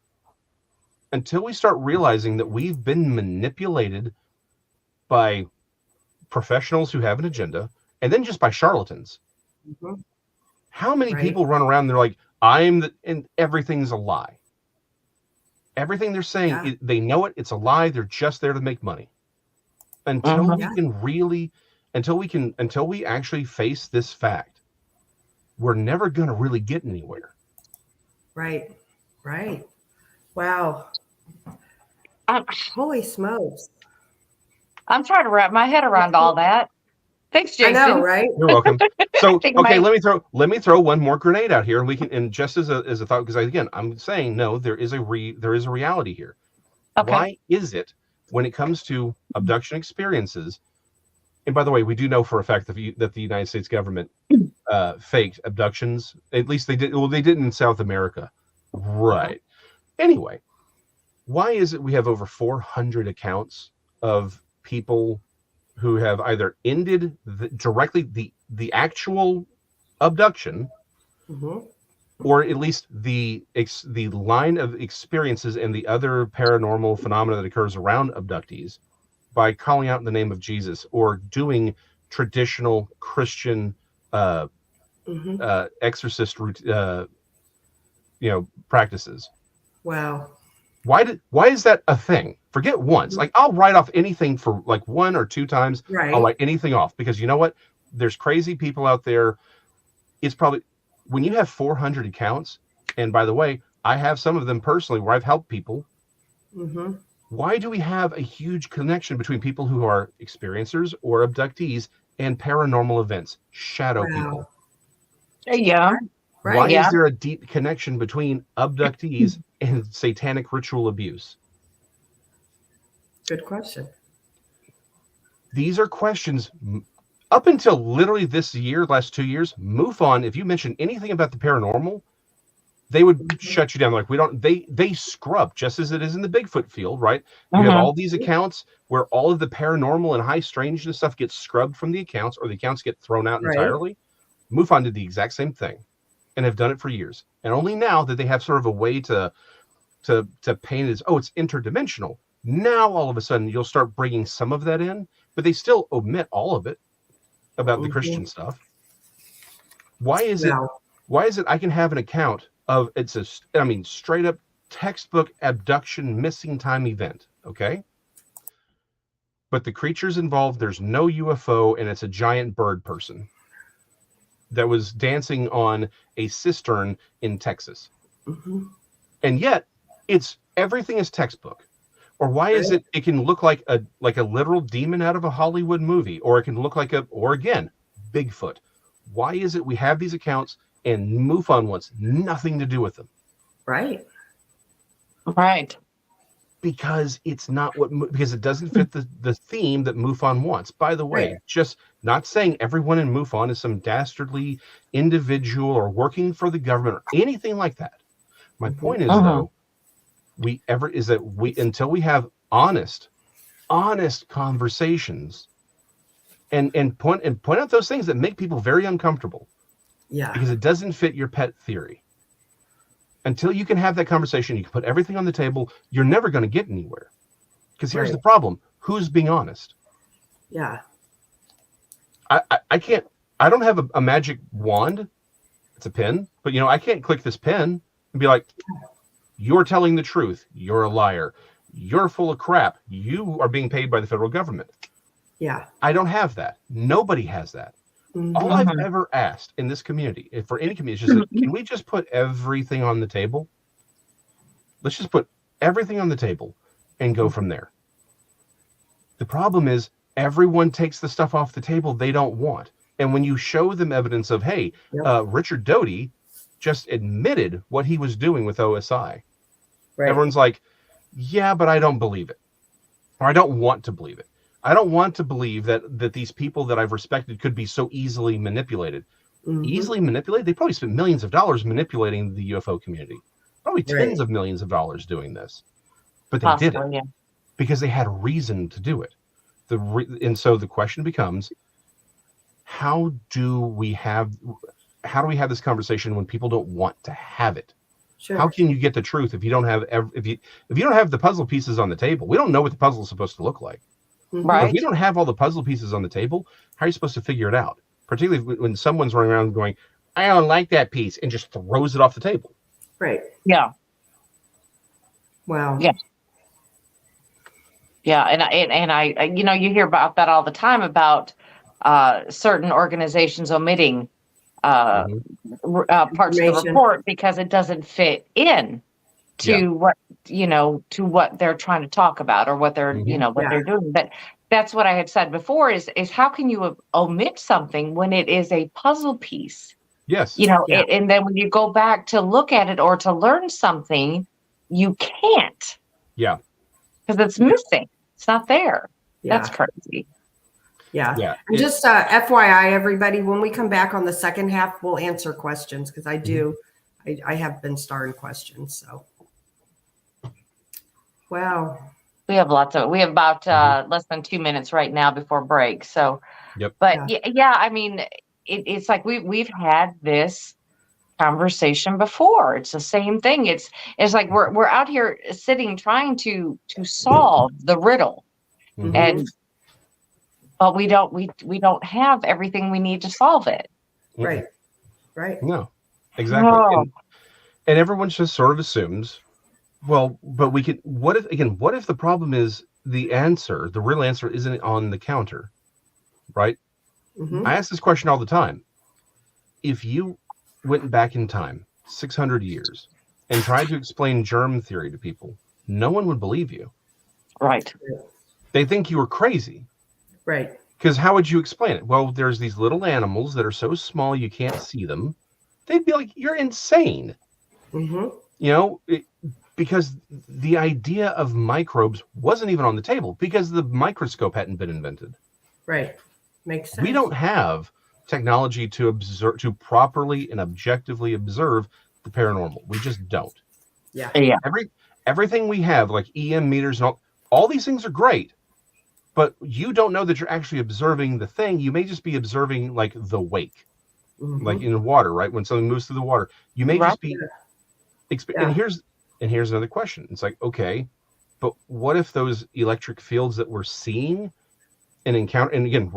Until we start realizing that we've been manipulated by professionals who have an agenda, and then just by charlatans. Mm-hmm. How many people run around and they're like, and everything's a lie. Everything they're saying, they know it, it's a lie, they're just there to make money. Until we actually face this fact, we're never going to really get anywhere. Right. Wow. Holy smokes. I'm trying to wrap my head around all that. Thanks, Jason. I know, right? You're welcome. So, okay, let me throw one more grenade out here, and we can, and just as a thought, because I'm saying no, there is a reality here. Okay. Why is it when it comes to abduction experiences? And by the way, we do know for a fact that the United States government faked abductions. At least they did. Well, they did in South America. Right. Anyway, why is it we have over 400 accounts of people who have either ended directly the actual abduction, or at least the line of experiences and the other paranormal phenomena that occurs around abductees by calling out in the name of Jesus or doing traditional Christian exorcist practices? Wow. Why is that a thing? Forget once. Like, I'll write off anything for like 1 or 2 times. Right. I'll write anything off because you know what? There's crazy people out there. It's probably when you have 400 accounts, and by the way, I have some of them personally where I've helped people. Why do we have a huge connection between people who are experiencers or abductees and paranormal events, shadow people? Yeah. Right. Why is there a deep connection between abductees and satanic ritual abuse? Good question. These are questions up until literally this year, last 2 years. MUFON, if you mention anything about the paranormal, they would shut you down. Like, we don't, they scrub, just as it is in the Bigfoot field, right? You have all these accounts where all of the paranormal and high strangeness stuff gets scrubbed from the accounts, or the accounts get thrown out entirely. MUFON did the exact same thing and have done it for years. And only now that they have sort of a way to paint it as, oh, it's interdimensional. Now, all of a sudden, you'll start bringing some of that in, but they still omit all of it about the Christian stuff. Why is it I can have an account of, straight up textbook abduction missing time event, okay? But the creatures involved, there's no UFO, and it's a giant bird person that was dancing on a cistern in Texas. And yet, everything is textbook. Or why is it can look like a literal demon out of a Hollywood movie, or it can look like again, Bigfoot. Why is it we have these accounts and MUFON wants nothing to do with them? Right. Because it's not because it doesn't fit the theme that MUFON wants. By the way, just not saying everyone in MUFON is some dastardly individual or working for the government or anything like that. My point is though, until we have honest conversations and point out those things that make people very uncomfortable. Yeah. Because it doesn't fit your pet theory. Until you can have that conversation, you can put everything on the table, you're never going to get anywhere. Because here's the problem. Who's being honest? Yeah. I can't, I don't have a magic wand. It's a pen, but I can't click this pen and be like, you're telling the truth. You're a liar. You're full of crap. You are being paid by the federal government. Yeah. I don't have that. Nobody has that. All I've ever asked in this community, for any community, is just can we just put everything on the table? Let's just put everything on the table and go from there. The problem is everyone takes the stuff off the table they don't want. And when you show them evidence of, hey, Richard Doty just admitted what he was doing with OSI. Right. Everyone's like, yeah, but I don't believe it. Or I don't want to believe it. I don't want to believe that these people that I've respected could be so easily manipulated. Easily manipulated? They probably spent millions of dollars manipulating the UFO community. Probably tens of millions of dollars doing this. But they did it because they had a reason to do it. And so the question becomes, how do we have this conversation when people don't want to have it? Sure. How can you get the truth if you don't have if you don't have the puzzle pieces on the table? We don't know what the puzzle is supposed to look like. Right. If you don't have all the puzzle pieces on the table, how are you supposed to figure it out? Particularly when someone's running around going, I don't like that piece, and just throws it off the table. Right. Yeah. Wow. Yeah. Yeah. And I you hear about that all the time about certain organizations omitting parts of the report because it doesn't fit in to what they're trying to talk about or what they're what they're doing. But that's what I had said before is how can you omit something when it is a puzzle piece? Yes. And then when you go back to look at it or to learn something, you can't. Yeah. Because it's missing. It's not there. Yeah. That's crazy. Yeah. And just FYI, everybody, when we come back on the second half, we'll answer questions because I do I have been starring questions. So, wow. We have we have about less than 2 minutes right now before break. So, Yep. But yeah, I mean, it's like we've had this conversation before. It's the same thing. It's like we're out here sitting trying to solve the riddle, Mm-hmm. but we don't have everything we need to solve it. Right. No, exactly. No. And everyone just sort of assumes, well, but we could. What if the problem is the real answer isn't on the counter, right? Mm-hmm. I ask this question all the time. If you went back in time 600 years and tried to explain germ theory to people, no one would believe you. Right. They think you were crazy. Right. Because how would you explain it? Well, there's these little animals that are so small you can't see them. They'd be like, you're insane. Mm-hmm. You know, because the idea of microbes wasn't even on the table because the microscope hadn't been invented. Right. Makes sense. We don't have technology to properly and objectively observe the paranormal. We just don't. Yeah. Everything we have, like EM meters and all these things are great, but you don't know that you're actually observing the thing. You may just be observing like the wake, like in water, right? When something moves through the water, you may just be. And here's another question. It's like, okay, but what if those electric fields that we're seeing and encounter, and again,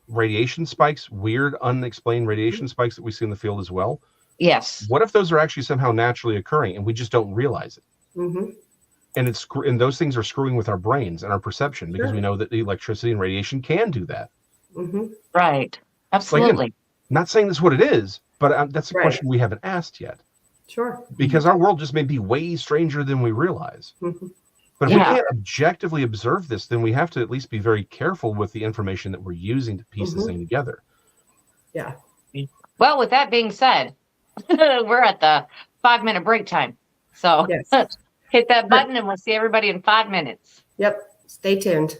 radiation spikes, weird, unexplained radiation spikes that we see in the field as well. Yes. What if those are actually somehow naturally occurring and we just don't realize it? Mm-hmm. And those things are screwing with our brains and our perception because we know that the electricity and radiation can do that. Mm-hmm. Right. Absolutely. Again, not saying that's what it is, but that's a question we haven't asked yet. Sure. Because our world just may be way stranger than we realize. Mm-hmm. But if we can't objectively observe this, then we have to at least be very careful with the information that we're using to piece this thing together. Yeah. Well, with that being said, we're at the 5-minute break time. So hit that button and we'll see everybody in 5 minutes. Yep. Stay tuned.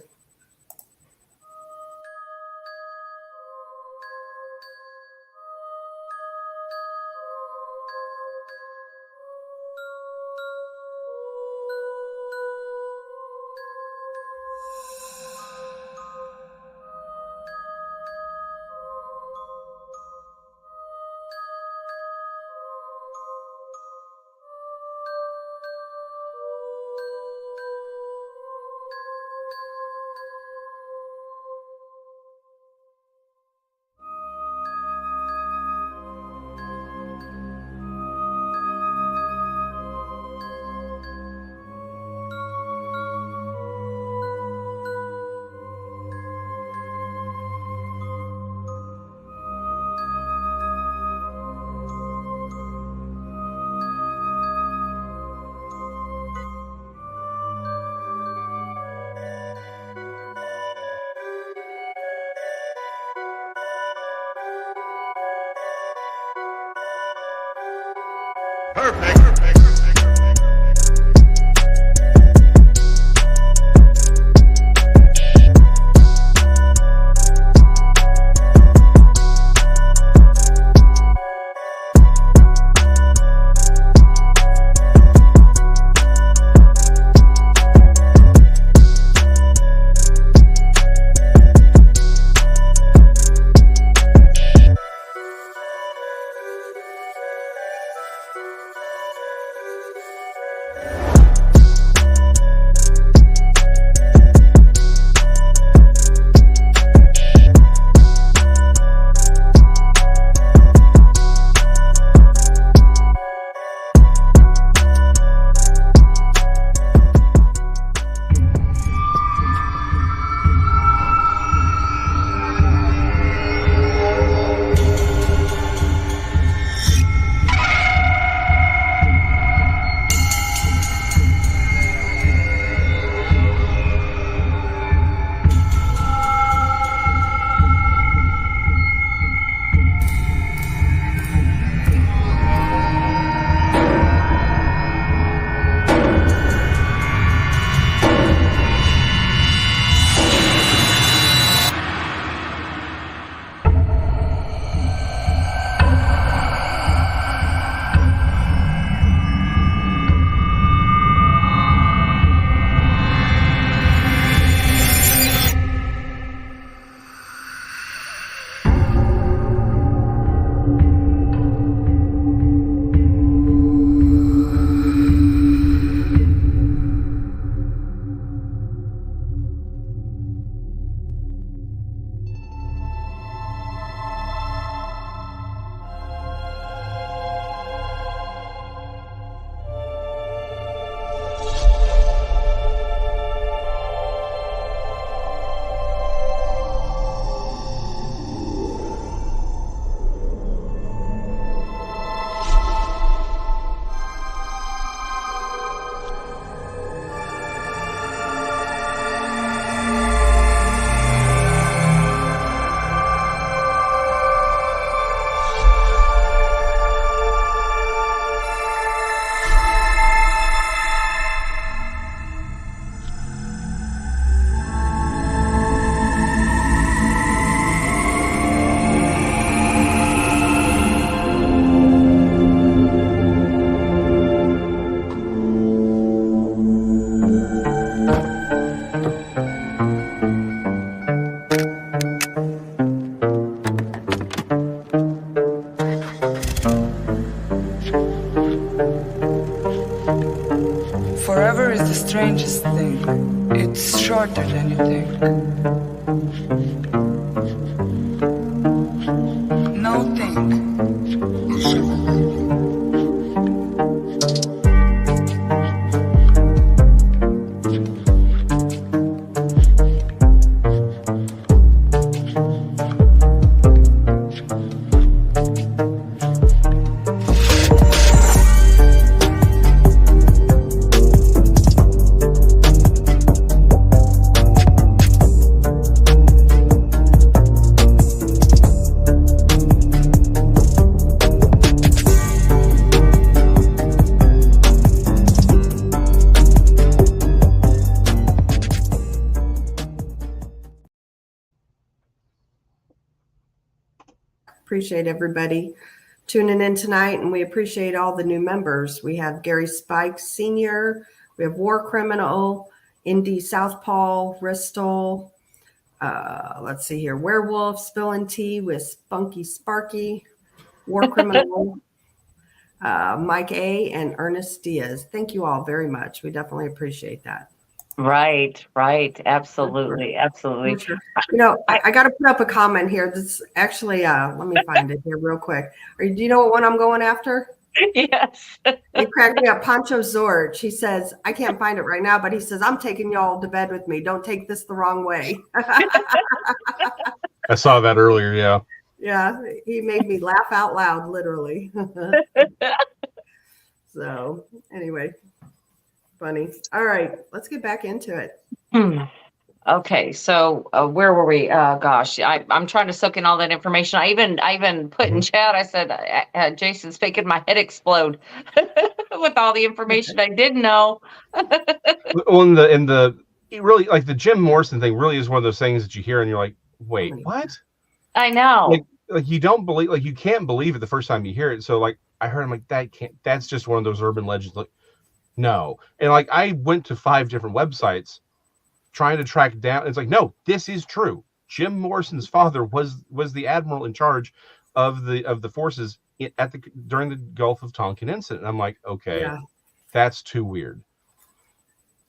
Forever is the strangest thing. It's shorter than you think. No think. Appreciate everybody tuning in tonight, and we appreciate all the new members. We have Gary Spikes Sr., we have War Criminal, Indy Southpaw, Bristol, let's see here, Werewolf, Spilling Tea with Spunky Sparky, War Criminal, Mike A., and Ernest Diaz. Thank you all very much. We definitely appreciate that. Right. Absolutely. Sure. You know, I got to put up a comment here. This actually, let me find it here real quick. Do you know what one I'm going after? Yes. It cracked me up. Pancho Zorge. He says, I can't find it right now, but he says, I'm taking y'all to bed with me. Don't take this the wrong way. I saw that earlier. Yeah. Yeah. He made me laugh out loud, literally. So anyway. Funny. All right, let's get back into it. Okay, so where were we? Gosh, I'm trying to soak in all that information. I even put in chat. I said, Jason's making my head explode with all the information I didn't know. Well, it really, like the Jim Morrison thing really is one of those things that you hear and you're like, wait, what? I know. Like you don't believe, like you can't believe it the first time you hear it. So like I heard, I'm like, that's just one of those urban legends. Like, no. And like I went to 5 different websites trying to track down. It's like, no, this is true. Jim Morrison's father was the admiral in charge of the forces during the Gulf of Tonkin incident. And I'm like, okay, that's too weird,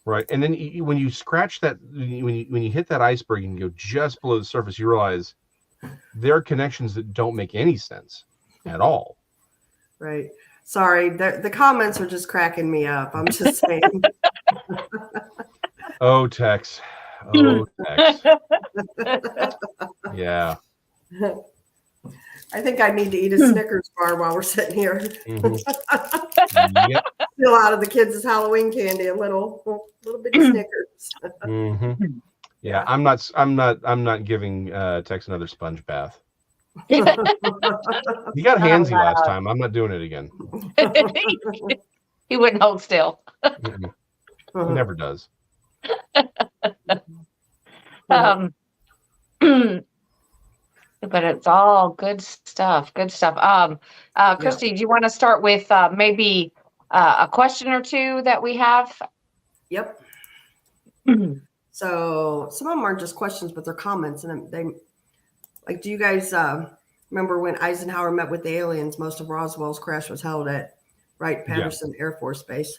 right? And then when you scratch that, when you hit that iceberg and you go just below the surface, you realize there are connections that don't make any sense at all. Right. Sorry, the comments are just cracking me up. I'm just saying. Oh, Tex. Yeah. I think I need to eat a Snickers bar while we're sitting here. Mm-hmm. Yep. Steal out of the kids' Halloween candy a little bitty Snickers. Mm-hmm. Yeah, I'm not giving Tex another sponge bath. You got handsy last time. I'm not doing it again. He wouldn't hold still. He never does. But it's all good stuff. Christy, do you want to start with maybe a question or two that we have? Yep. So some of them aren't just questions, but they're comments, and they like, do you guys remember when Eisenhower met with the aliens? Most of Roswell's crash was held at Wright-Patterson Air Force Base.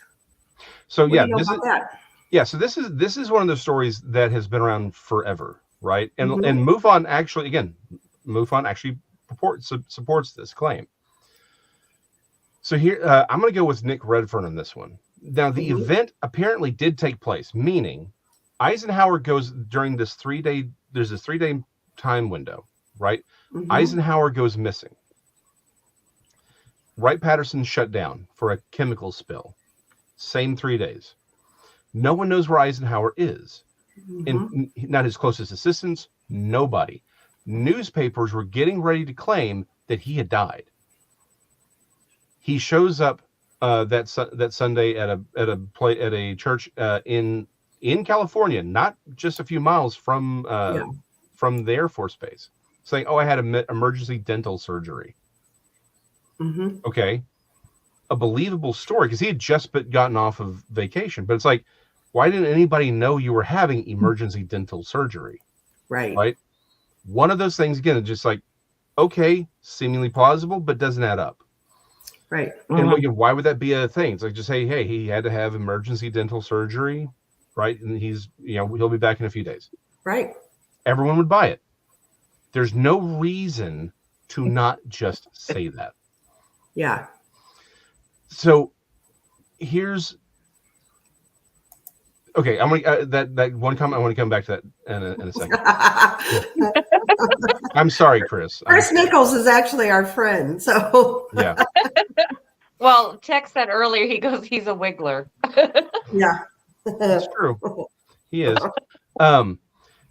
So what do you know about that? Yeah, so this is one of those stories that has been around forever, right? And and MUFON actually supports this claim. So here I'm going to go with Nick Redfern on this one. Now the event apparently did take place, meaning Eisenhower goes during this 3-day. There's this 3-day time window, right? Eisenhower goes missing. Wright-Patterson shut down for a chemical spill. Same 3 days. No one knows where Eisenhower is. And not his closest assistants, nobody. Newspapers were getting ready to claim that he had died. He shows up that Sunday at a church in California, not just a few miles from the Air Force Base, saying, "Oh, I had emergency dental surgery." Okay, a believable story because he had just gotten off of vacation. But it's like, why didn't anybody know you were having emergency dental surgery? Right. One of those things, again, just like, okay, seemingly plausible, but doesn't add up. Right. And again, why would that be a thing? It's like, just say, hey, he had to have emergency dental surgery, right? And he's, he'll be back in a few days. Right. Everyone would buy it. There's no reason to not just say that. Yeah. So here's, okay, I'm gonna that one comment. I want to come back to that in a second. I'm sorry, Chris. Chris Nichols is actually our friend, so yeah. Well, Tex said earlier he's a wiggler. Yeah, that's true. He is.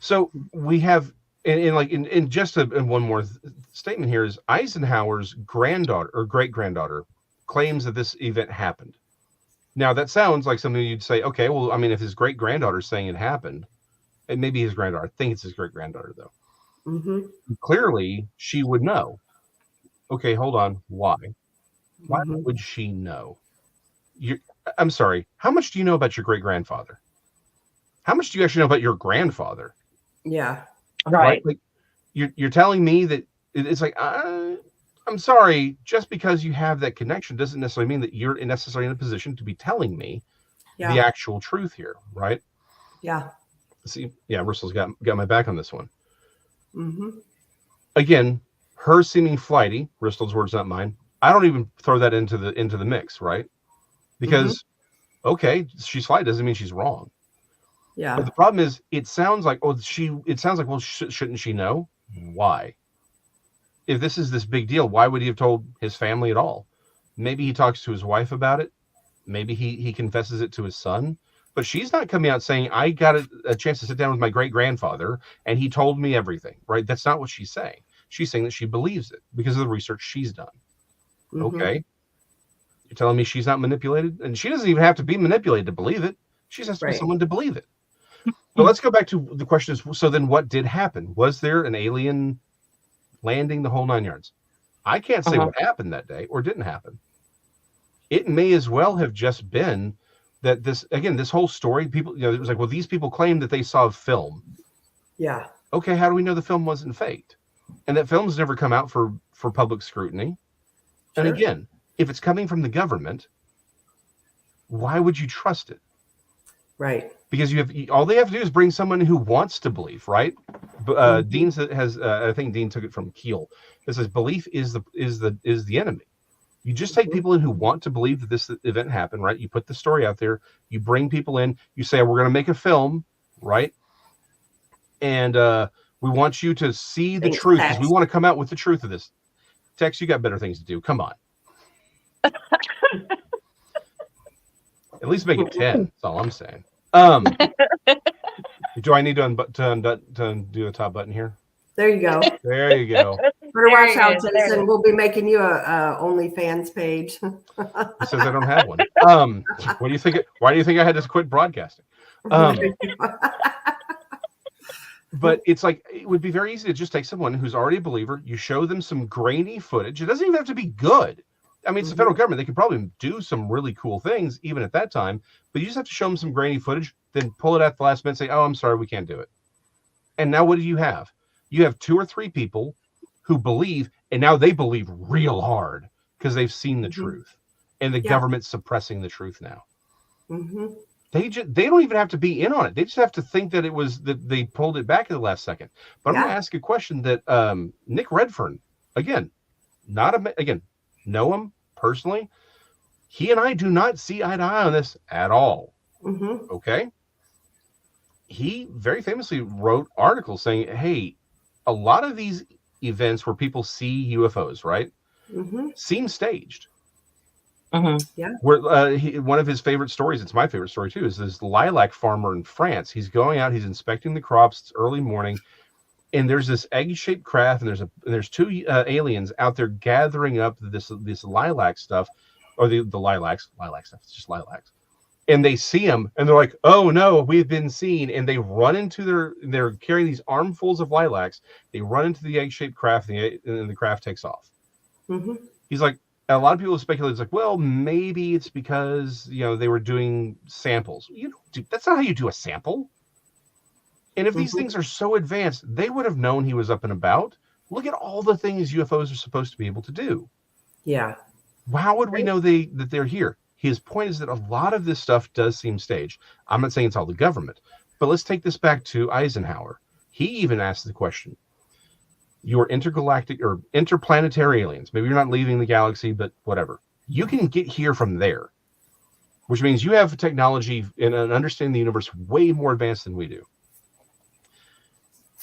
So we have in just one more statement here is Eisenhower's granddaughter or great granddaughter claims that this event happened. Now that sounds like something you'd say, okay, well, I mean, if his great granddaughter's saying it happened, and maybe his granddaughter, I think it's his great granddaughter though. Mm-hmm. Clearly, she would know. Okay, hold on. Why? Why would she know? I'm sorry. How much do you know about your great grandfather? How much do you actually know about your grandfather? Yeah. Right. Like you're telling me that it's like, I'm sorry, just because you have that connection doesn't necessarily mean that you're necessarily in a position to be telling me the actual truth here, right? Yeah. See, yeah, Russell's got my back on this one. Mm-hmm. Again, her seeming flighty, Bristol's words, not mine. I don't even throw that into the mix, right? Because okay, she's flighty doesn't mean she's wrong. Yeah. But the problem is, it sounds like, well, shouldn't she know? Why? If this is this big deal, why would he have told his family at all? Maybe he talks to his wife about it. Maybe he confesses it to his son. But she's not coming out saying, I got a chance to sit down with my great grandfather and he told me everything, right? That's not what she's saying. She's saying that she believes it because of the research she's done. Mm-hmm. Okay. You're telling me she's not manipulated? And she doesn't even have to be manipulated to believe it. She just has to be someone to believe it. So let's go back to the question is, so then what did happen? Was there an alien landing, the whole 9 yards? I can't say what happened that day or didn't happen. It may as well have just been that this whole story, people, it was like, well, these people claim that they saw film. Yeah. Okay, how do we know the film wasn't faked? And that film's never come out for public scrutiny. Sure. And again, if it's coming from the government, why would you trust it? Right. Because all they have to do is bring someone who wants to believe, right? Dean has, I think Dean took it from Keel. It says belief is the enemy. You just take people in who want to believe that this event happened, right? You put the story out there, you bring people in, you say, we're going to make a film, right? And we want you to see the truth, because we want to come out with the truth of this. Tex, you got better things to do. Come on. At least make it 10. That's all I'm saying. Do I need to undo the top button here? There you go. There you go. Better watch out, Jason. We'll be making you a OnlyFans page. It says I don't have one. What do you think? Why do you think I had to quit broadcasting? But it's like, it would be very easy to just take someone who's already a believer. You show them some grainy footage. It doesn't even have to be good. I mean, it's the federal government. They could probably do some really cool things even at that time, but you just have to show them some grainy footage, then pull it at the last minute and say, oh, I'm sorry, we can't do it. And now what do you have? You have 2 or 3 people who believe, and now they believe real hard because they've seen the truth, and the government's suppressing the truth now. They don't even have to be in on it. They just have to think that it was that they pulled it back at the last second. But I'm going to ask a question that Nick Redfern, again, know him personally. He and I do not see eye to eye on this at all. Okay. He very famously wrote articles saying, hey, a lot of these events where people see UFOs, right, seem staged. Yeah. Where one of his favorite stories, it's my favorite story too, is this lilac farmer in France. He's going out, he's inspecting the crops. It's early morning, and there's this egg-shaped craft, and there's 2 aliens out there gathering up this lilac stuff, or the lilac stuff. It's just lilacs, and they see him, and they're like, "Oh no, we've been seen!" And they run into they're carrying these armfuls of lilacs. They run into the egg-shaped craft, and the craft takes off. He's like, a lot of people speculate, it's like, well, maybe it's because they were doing samples. That's not how you do a sample. And if these things are so advanced, they would have known he was up and about. Look at all the things UFOs are supposed to be able to do. Yeah. How would we know that they're here? His point is that a lot of this stuff does seem staged. I'm not saying it's all the government, but let's take this back to Eisenhower. He even asked the question, you're intergalactic or interplanetary aliens. Maybe you're not leaving the galaxy, but whatever. You can get here from there, which means you have technology and an understanding the universe way more advanced than we do.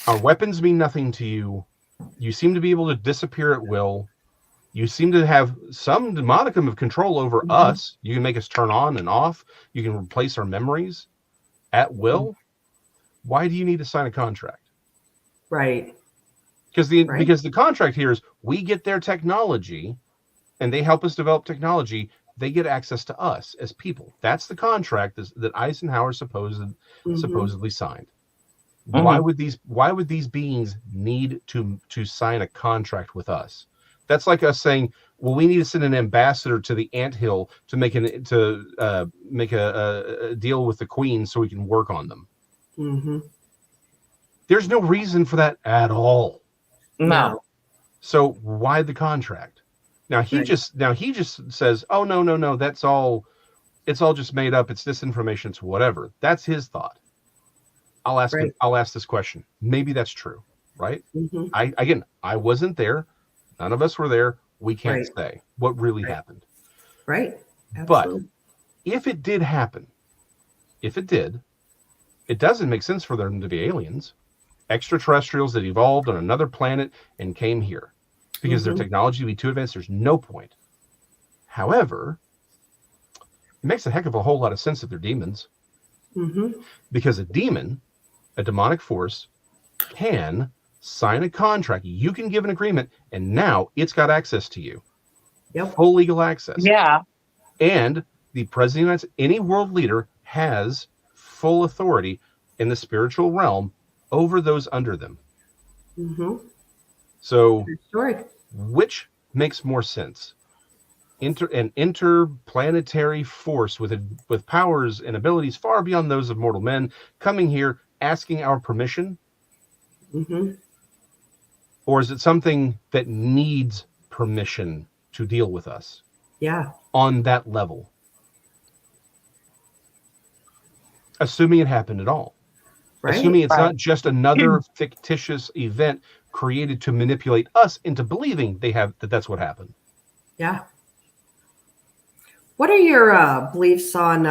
Our weapons mean nothing to you. You seem to be able to disappear at will. You seem to have some modicum of control over us. You can make us turn on and off. You can replace our memories at will. Why do you need to sign a contract? Right. Because the contract here is we get their technology and they help us develop technology. They get access to us as people. That's the contract that Eisenhower supposedly signed. Why would these beings need to sign a contract with us? That's like us saying, well, we need to send an ambassador to the anthill to make a deal with the queen so we can work on them. Mm-hmm. There's no reason for that at all. No. So why the contract? Now he just says, oh no, that's all. It's all just made up. It's disinformation. It's whatever. That's his thought. I'll ask this question. Maybe that's true, right? Mm-hmm. I wasn't there. None of us were there. We can't say what really happened. Right. Absolutely. But if it did happen, it doesn't make sense for them to be aliens, extraterrestrials that evolved on another planet and came here because their technology would be too advanced. There's no point. However, it makes a heck of a whole lot of sense if they're demons. Mm-hmm. Because a demon, a demonic force, can sign a contract. You can give an agreement, and now it's got access to you. Yep. Full legal access. Yeah. And the president of the United States, any world leader, has full authority in the spiritual realm over those under them. Mm-hmm. So, which makes more sense? An interplanetary force with powers and abilities far beyond those of mortal men coming here asking our permission? Mm-hmm. Or is it something that needs permission to deal with us? Yeah. On that level. Assuming it happened at all. Right. Assuming it's not just another fictitious event created to manipulate us into believing that's what happened. Yeah. What are your beliefs on,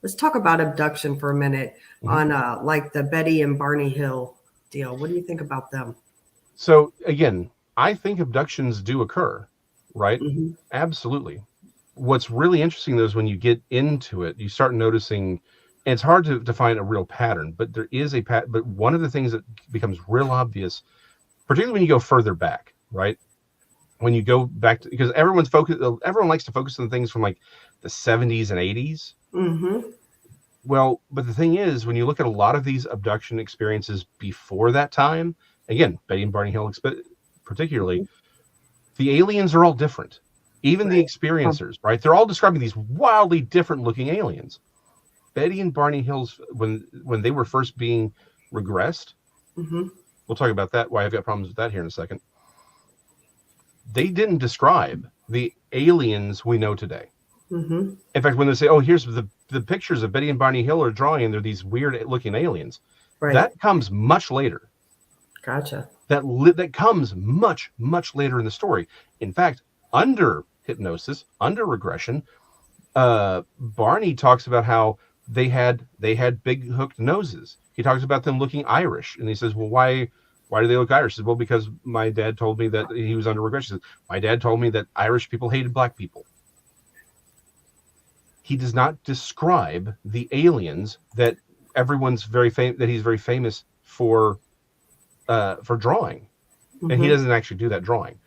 let's talk about abduction for a minute, on like the Betty and Barney Hill deal. What do you think about them? So again, I think abductions do occur, right? Mm-hmm. Absolutely. What's really interesting though is when you get into it, you start noticing, and it's hard to find a real pattern, but there is a pattern. But one of the things that becomes real obvious, particularly when you go further back, right? When you go back to, because everyone likes to focus on things from like the 70s and 80s. Mm-hmm. Well, but the thing is, when you look at a lot of these abduction experiences before that time, again, Betty and Barney Hill particularly, the aliens are all different. Even the experiencers, right? They're all describing these wildly different looking aliens. Betty and Barney Hill's, when they were first being regressed, we'll talk about that, why I've got problems with that here in a second. They didn't describe the aliens we know today. Mm-hmm. In fact, when they say, oh, here's the pictures of Betty and Barney Hill are drawing, and they're these weird looking aliens. Right. That comes much later. Gotcha. That comes much, much later in the story. In fact, under hypnosis, under regression, Barney talks about how they had big hooked noses. He talks about them looking Irish, and he says, well, why do they look Irish? He says, well, because my dad told me that he was under regression. He says, my dad told me that Irish people hated black people. He does not describe the aliens that everyone's that he's very famous for drawing, and he doesn't actually do that drawing.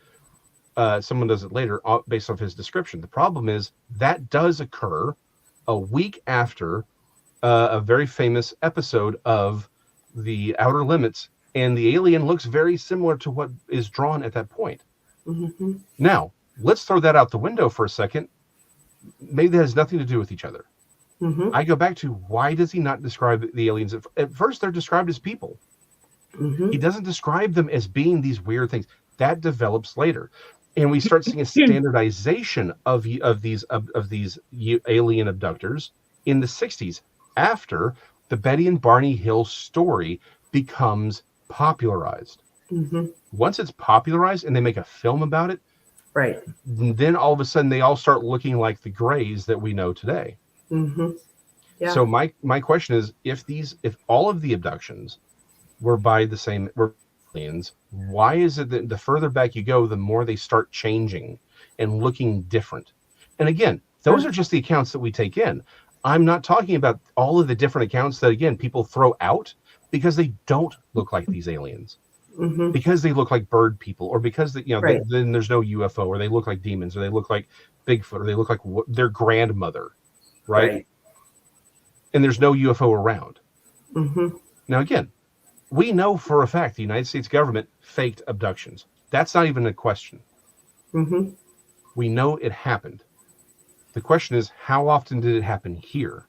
Someone does it later based off his description. The problem is that does occur a week after a very famous episode of The Outer Limits, and the alien looks very similar to what is drawn at that point. Mm-hmm. Now, let's throw that out the window for a second. Maybe that has nothing to do with each other. Mm-hmm. I go back to, why does he not describe the aliens? At first, they're described as people. Mm-hmm. He doesn't describe them as being these weird things. That develops later. And we start seeing a standardization of these alien abductors in the 60s, after the Betty and Barney Hill story becomes popularized. Mm-hmm. Once it's popularized and they make a film about it, Right. then all of a sudden they all start looking like the Greys that we know today. Mm-hmm. Yeah. So my question is, if all of the abductions were by the same aliens, why is it that the further back you go, the more they start changing and looking different? And again, those are just the accounts that we take in. I'm not talking about all of the different accounts that, again, people throw out because they don't look like these aliens. Mm-hmm. Because they look like bird people, or because Right. then there's no UFO, or they look like demons, or they look like Bigfoot, or they look like their grandmother, right? And there's no UFO around. Mm-hmm. Now, again, we know for a fact the United States government faked abductions. That's not even a question. Mm-hmm. We know it happened. The question is, how often did it happen here?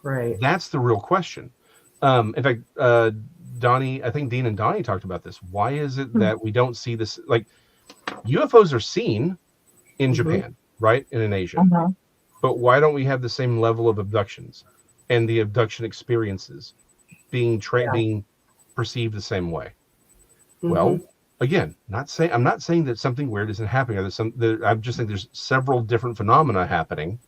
Right. That's the real question. In fact, Donnie, I think Dean and Donnie talked about this. Why is it that we don't see this? Like, UFOs are seen in Japan, right? And in Asia. Uh-huh. But why don't we have the same level of abductions and the abduction experiences being perceived the same way? Mm-hmm. Well, again, I'm not saying that something weird isn't happening. I'm just saying there's several different phenomena happening.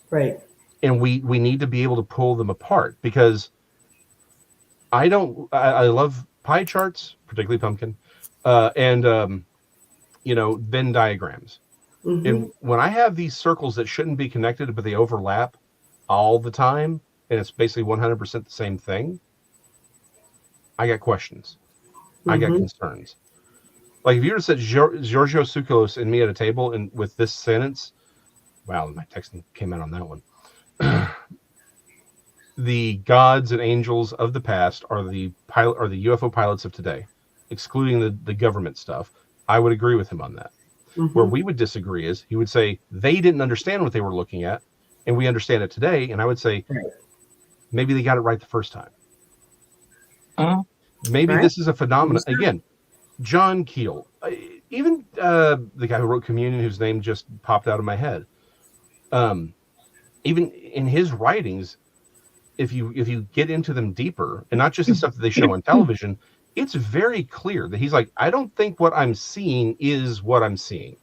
Right. And we need to be able to pull them apart, because I love pie charts, particularly pumpkin, and Venn diagrams. Mm-hmm. And when I have these circles that shouldn't be connected, but they overlap all the time, and it's basically 100% the same thing, I got questions. Mm-hmm. I got concerns. Like, if you were to set Giorgio Tsoukalos and me at a table and with this sentence, wow, my texting came out on that one. The gods and angels of the past are the UFO pilots of today, excluding the government stuff. I would agree with him on that. Mm-hmm. Where we would disagree is, he would say they didn't understand what they were looking at, and we understand it today. And I would say, maybe they got it right the first time. Maybe this is a phenomenon. Again, John Keel, even the guy who wrote Communion, whose name just popped out of my head. Even in his writings, if you get into them deeper, and not just the stuff that they show on television, it's very clear that he's like, I don't think what I'm seeing is what I'm seeing.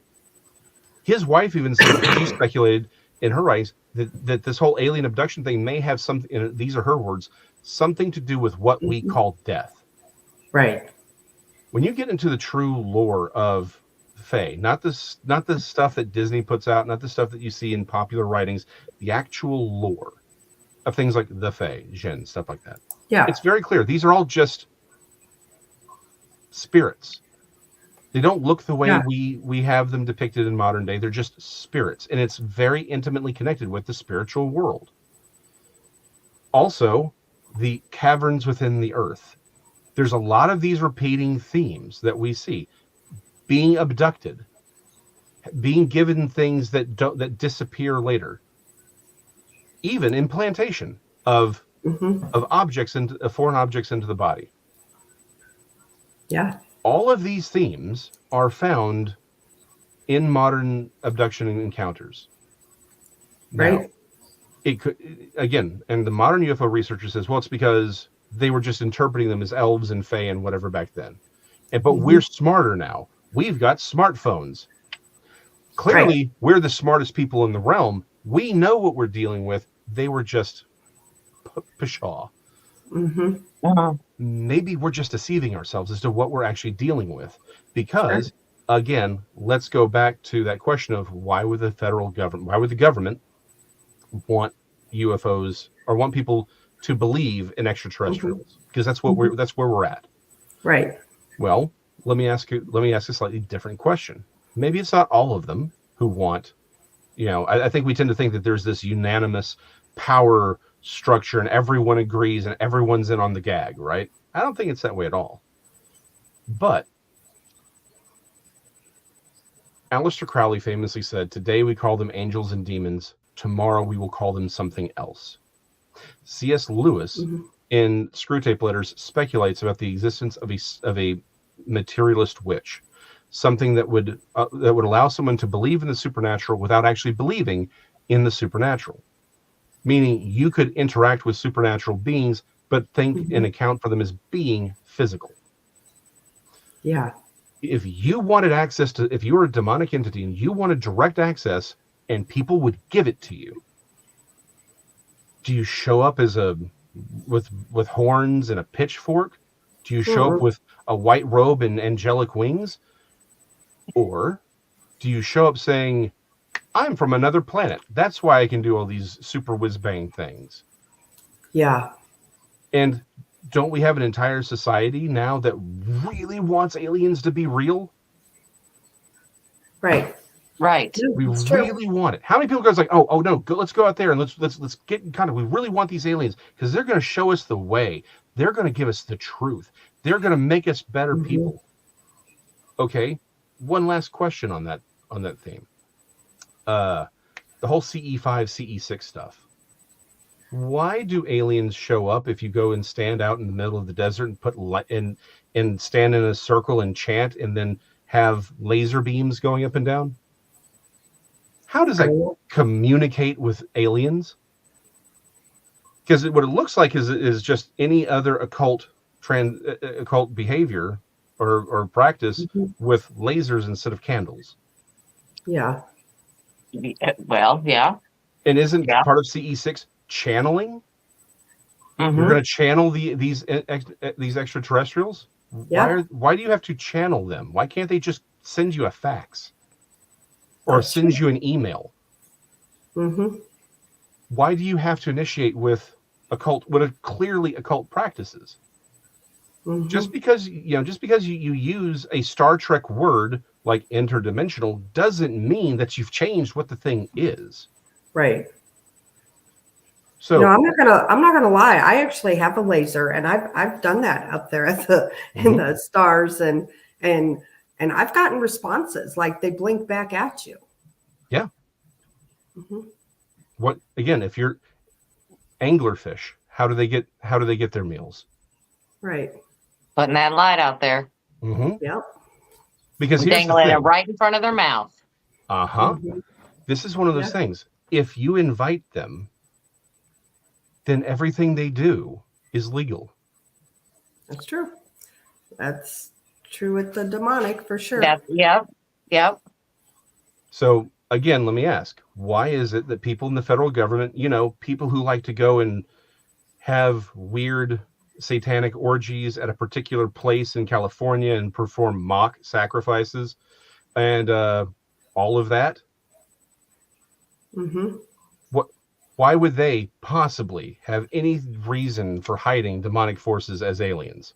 His wife even said that she speculated in her writings that this whole alien abduction thing may have something, and these are her words, something to do with what we call death. Right. When you get into the true lore of Fae, not the stuff that Disney puts out, not the stuff that you see in popular writings, the actual lore of things like the Fae, Jinn, stuff like that. Yeah. It's very clear. These are all just spirits. They don't look the way we have them depicted in modern day. They're just spirits. And it's very intimately connected with the spiritual world. Also, the caverns within the earth. There's a lot of these repeating themes that we see. Being abducted, being given things that disappear later, even implantation of objects of foreign objects into the body. Yeah. All of these themes are found in modern abduction encounters. Right. Now, it could, again, and the modern UFO researcher says, well, it's because they were just interpreting them as elves and fae and whatever back then. But we're smarter now. We've got smartphones. Clearly, we're the smartest people in the realm. We know what we're dealing with. They were just pshaw. Maybe we're just deceiving ourselves as to what we're actually dealing with. Because, again, let's go back to that question of why would the government want UFOs or want people to believe in extraterrestrials? Because that's what that's where we're at. Right. Well, let me ask a slightly different question. Maybe it's not all of them who want, I think we tend to think that there's this unanimous power structure and everyone agrees and everyone's in on the gag, right? I don't think it's that way at all. But Aleister Crowley famously said, today we call them angels and demons. Tomorrow we will call them something else. C.S. Lewis in Screwtape Letters speculates about the existence of a materialist witch. something that would allow someone to believe in the supernatural without actually believing in the supernatural. Meaning you could interact with supernatural beings, but think and account for them as being physical. Yeah. If you wanted access to, if you were a demonic entity and you wanted direct access and people would give it to you, do you show up as with horns and a pitchfork? Do you show up with a white robe and angelic wings? Or do you show up saying, I'm from another planet. That's why I can do all these super whiz bang things. Yeah. And don't we have an entire society now that really wants aliens to be real? Right. Right. We really want it. How many people go like, oh no, let's go out there and let's get in contact. We really want these aliens because they're going to show us the way. They're going to give us the truth. They're going to make us better people. Okay. One last question on that theme. The whole CE5, CE6 stuff. Why do aliens show up if you go and stand out in the middle of the desert and put and stand in a circle and chant and then have laser beams going up and down? How does that communicate with aliens? Because what it looks like is just any other occult behavior or practice with lasers instead of candles. Yeah. Well, yeah. And isn't part of CE6 channeling? You're going to channel these extraterrestrials? Yeah. Why do you have to channel them? Why can't they just send you a fax or send you an email? Why do you have to initiate with clearly occult practices? Just because you use a Star Trek word like interdimensional doesn't mean that you've changed what the thing is. Right. So no, I'm not gonna lie. I actually have a laser, and I've done that up there at in the stars, and I've gotten responses like they blink back at you. Yeah. What again? If you're anglerfish, how do they get their meals? Right. Putting that light out there. Yep. Because here's dangling the thing. it right in front of their mouth. This is one of those things. If you invite them, then everything they do is legal. That's true. That's true with the demonic for sure. Yep. So again, let me ask, why is it that people in the federal government, people who like to go and have weird satanic orgies at a particular place in California and perform mock sacrifices and all of that? Why would they possibly have any reason for hiding demonic forces as aliens?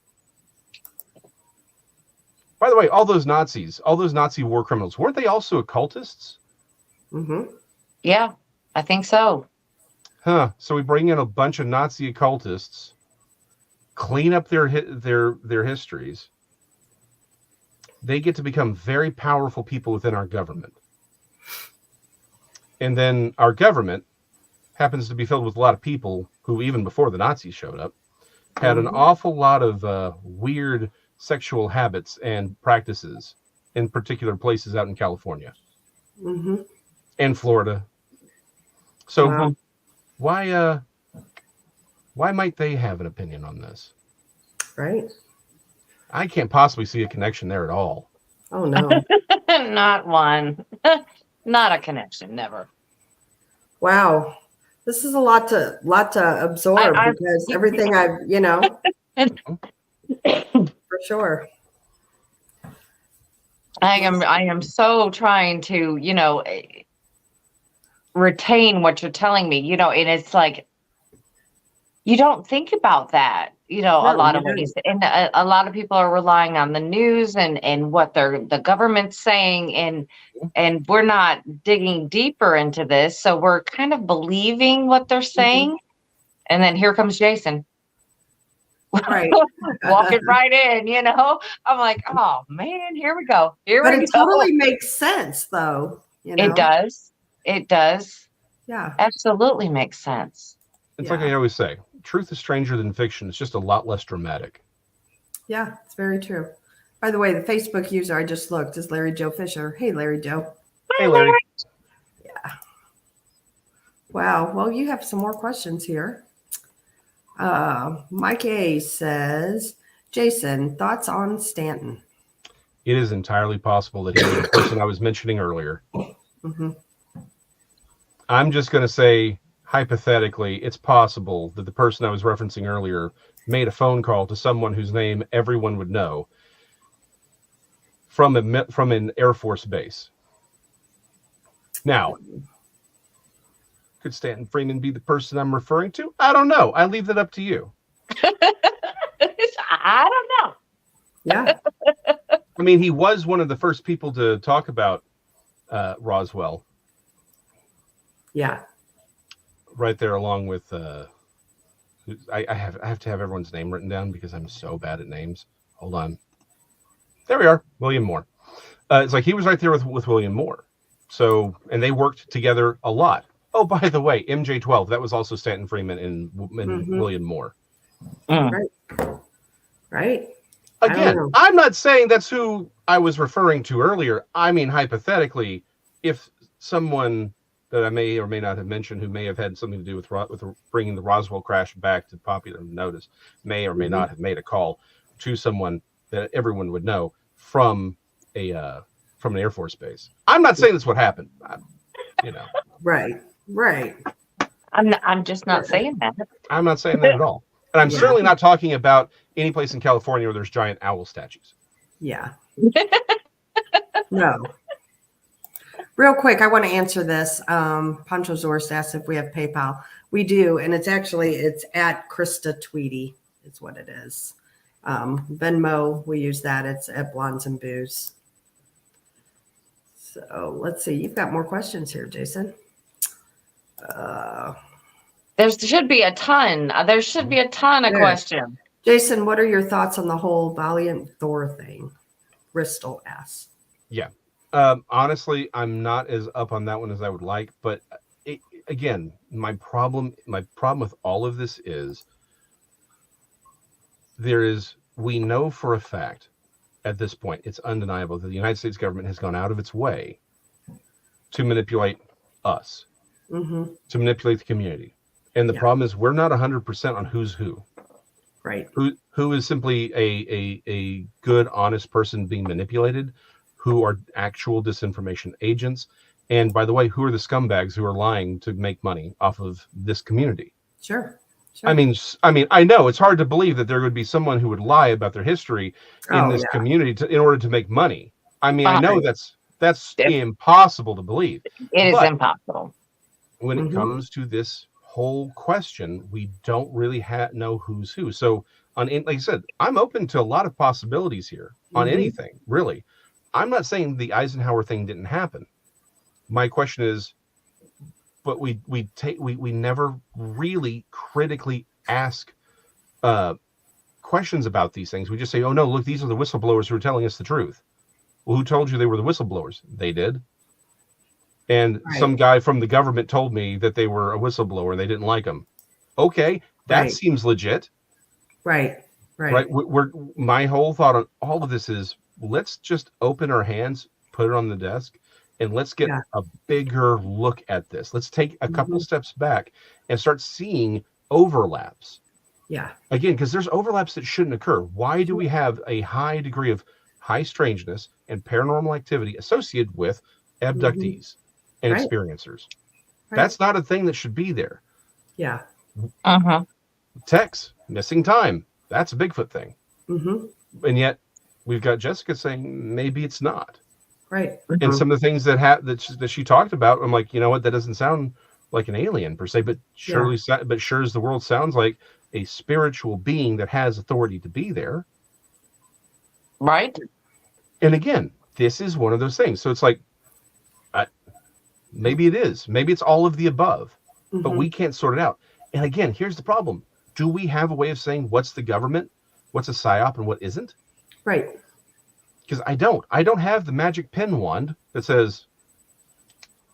By the way, all those Nazi war criminals, weren't they also occultists? Yeah, I think so. So we bring in a bunch of Nazi occultists, clean up their histories. They get to become very powerful people within our government. And then our government happens to be filled with a lot of people who, even before the Nazis showed up, had an awful lot of weird sexual habits and practices in particular places out in California and Florida. So why might they have an opinion on this? Right. I can't possibly see a connection there at all. Oh no. Not one. Not a connection, never. Wow. This is a lot to absorb because everything for sure. I am so trying to, retain what you're telling me, and it's like, you don't think about that, a lot of ways. And a lot of people are relying on the news and what the government's saying. And we're not digging deeper into this. So we're kind of believing what they're saying. And then here comes Jason. Right. Walking right in, I'm like, oh man, here we go. But it totally makes sense though. It does. Yeah. Absolutely makes sense. It's like I always say, truth is stranger than fiction. It's just a lot less dramatic. Yeah, it's very true. By the way, the Facebook user I just looked is Larry Joe Fisher. Hey, Larry Joe. Hey, Larry. Yeah. Wow. Well, you have some more questions here. Mike A says, Jason, thoughts on Stanton? It is entirely possible that he was the person I was mentioning earlier. Mm-hmm. I'm just going to say, hypothetically, it's possible that the person I was referencing earlier made a phone call to someone whose name everyone would know from an Air Force base. Now, could Stanton Freeman be the person I'm referring to? I don't know. I leave that up to you. I don't know. Yeah. I mean, he was one of the first people to talk about Roswell. Yeah. Right there, along with I have to have everyone's name written down because I'm so bad at names. Hold on. There we are. William Moore. It's like he was right there with William Moore. So, and they worked together a lot. Oh, by the way, MJ-12, that was also Stanton Freeman and William Moore. Right. Right. Again, I'm not saying that's who I was referring to earlier. I mean, hypothetically, if someone that I may or may not have mentioned who may have had something to do with bringing the Roswell crash back to popular notice may or may not have made a call to someone that everyone would know from an Air Force base. I'm not saying that's what happened. Right. Right. I'm just not saying that. I'm not saying that at all. And I'm certainly not talking about any place in California where there's giant owl statues. Yeah. No. Real quick, I want to answer this. Pancho Zorst asked if we have PayPal. We do, and it's at Krista Tweedy is what it is. Venmo, we use that. It's at Blondes and Boos. So let's see. You've got more questions here, Jason. There should be a ton. There should be a ton of questions. Jason, what are your thoughts on the whole Valiant Thor thing? Bristol asks. Yeah. Honestly, I'm not as up on that one as I would like, but again, my problem with all of this is we know for a fact at this point, it's undeniable that the United States government has gone out of its way to manipulate us, to manipulate the community. And the problem is we're not 100% on who's who. Right. Who is simply a good, honest person being manipulated, who are actual disinformation agents, and by the way, who are the scumbags who are lying to make money off of this community? Sure. I mean, I know it's hard to believe that there would be someone who would lie about their history in this community in order to make money. I mean, I know that's impossible to believe. It is impossible. When it comes to this whole question, we don't really know who's who. So, like I said, I'm open to a lot of possibilities here on anything, really. I'm not saying the Eisenhower thing didn't happen. My question is, but we never really critically ask questions about these things. We just say, oh no, look, these are the whistleblowers who are telling us the truth. Well, who told you they were the whistleblowers? They did. And some guy from the government told me that they were a whistleblower and they didn't like them. Okay, that seems legit. Right. My whole thought on all of this is, let's just open our hands, put it on the desk, and let's get a bigger look at this. Let's take a couple steps back and start seeing overlaps. Yeah. Again, because there's overlaps that shouldn't occur. Why do we have a high degree of high strangeness and paranormal activity associated with abductees and experiencers? That's not a thing that should be there. Yeah. Tex, missing time. That's a Bigfoot thing. And yet we've got Jessica saying maybe it's not. Right. And some of the things that she talked about, I'm like, you know what, that doesn't sound like an alien per se, but sure as the world sounds like a spiritual being that has authority to be there. Right. And again, this is one of those things. So it's like, maybe it is. Maybe it's all of the above, but we can't sort it out. And again, here's the problem. Do we have a way of saying what's the government, what's a psyop, and what isn't? Right. Because I don't have the magic pen wand that says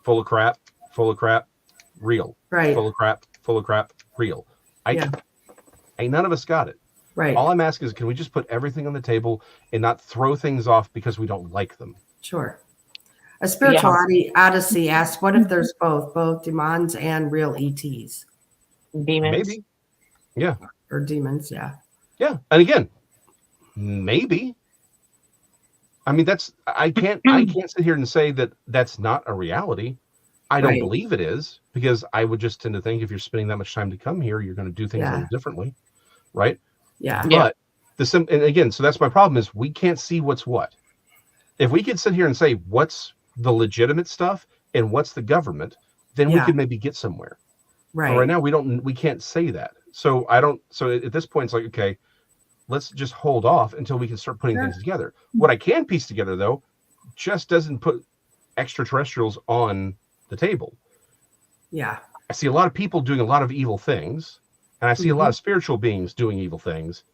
full of crap, real. Right. Full of crap, real. Ain't none of us got it. Right. All I'm asking is, can we just put everything on the table and not throw things off because we don't like them? Sure. A spirituality Odyssey asks, what if there's both demons and real ETs? Demons. Maybe. Yeah. Or demons, yeah. Yeah. And again, maybe. I mean, I can't sit here and say that that's not a reality. I don't believe it is, because I would just tend to think if you're spending that much time to come here, you're going to do things a little differently. Right. Yeah. But and again, so that's my problem, is we can't see what's what. If we could sit here and say what's the legitimate stuff and what's the government, then we could maybe get somewhere. Right. But right now we can't say that. So at this point, it's like, okay, let's just hold off until we can start putting things together. What I can piece together, though, just doesn't put extraterrestrials on the table. Yeah. I see a lot of people doing a lot of evil things, and I see a lot of spiritual beings doing evil things.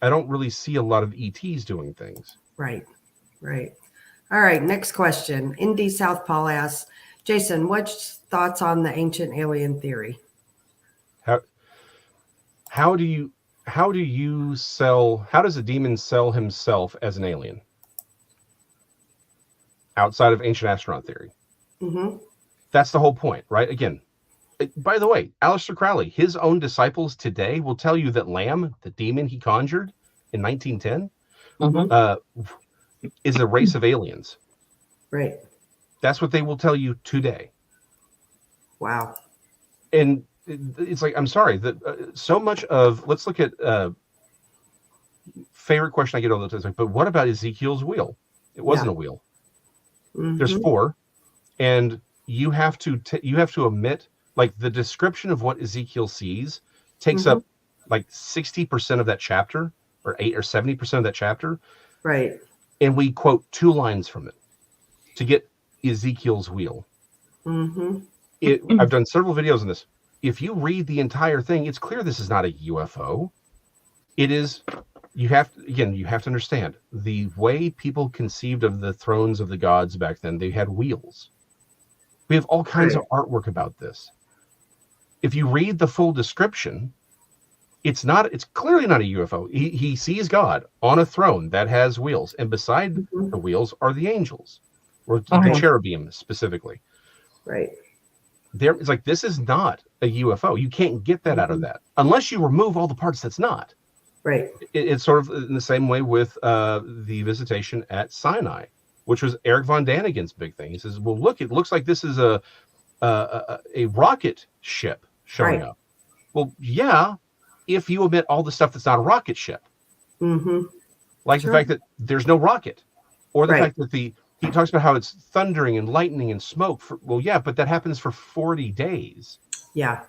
I don't really see a lot of ETs doing things. Right. All right, next question. Indy Southpaw asks, Jason, what's thoughts on the ancient alien theory? How does a demon sell himself as an alien outside of ancient astronaut theory? Mm-hmm. That's the whole point, right? Again, by the way, Aleister Crowley, his own disciples today will tell you that Lamb, the demon he conjured in 1910, is a race of aliens. Right. That's what they will tell you today. Wow. And it's like, I'm sorry that so much of, let's look at favorite question I get all the time. It's like, but what about Ezekiel's wheel? It wasn't a wheel. Mm-hmm. There's 4, and you have to omit, like, the description of what Ezekiel sees takes up like 60% of that chapter, or 8 or 70% of that chapter. Right. And we quote 2 lines from it to get Ezekiel's wheel. Mm-hmm. I've done several videos on this. If you read the entire thing, it's clear this is not a UFO. It is. You have to understand the way people conceived of the thrones of the gods back then. They had wheels. We have all kinds of artwork about this. If you read the full description, it's clearly not a UFO. He sees God on a throne that has wheels, and beside the wheels are the angels, or the cherubim specifically. Right. It's like, this is not a UFO. You can't get that out of that unless you remove all the parts that's not. Right. It's sort of in the same way with the visitation at Sinai, which was Eric Von Daniken's big thing. He says, well, look, it looks like this is a rocket ship showing up. Well, yeah, if you omit all the stuff that's not a rocket ship. Mm-hmm. Like the fact that there's no rocket, or the fact that he talks about how it's thundering and lightning and smoke. But that happens for 40 days. Yeah.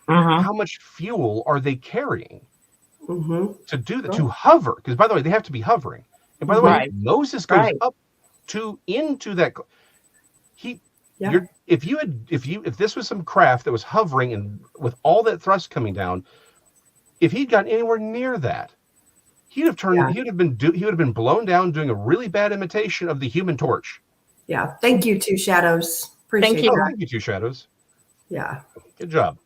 How much fuel are they carrying to do that, to hover? Because, by the way, they have to be hovering. And by the way, Moses goes up into that. If this was some craft that was hovering and with all that thrust coming down, if he'd gotten anywhere near that, he would have been blown down doing a really bad imitation of the Human Torch. Yeah. Thank you, Two Shadows. Appreciate Thank you. that. Thank you, Two Shadows. Yeah. Good job.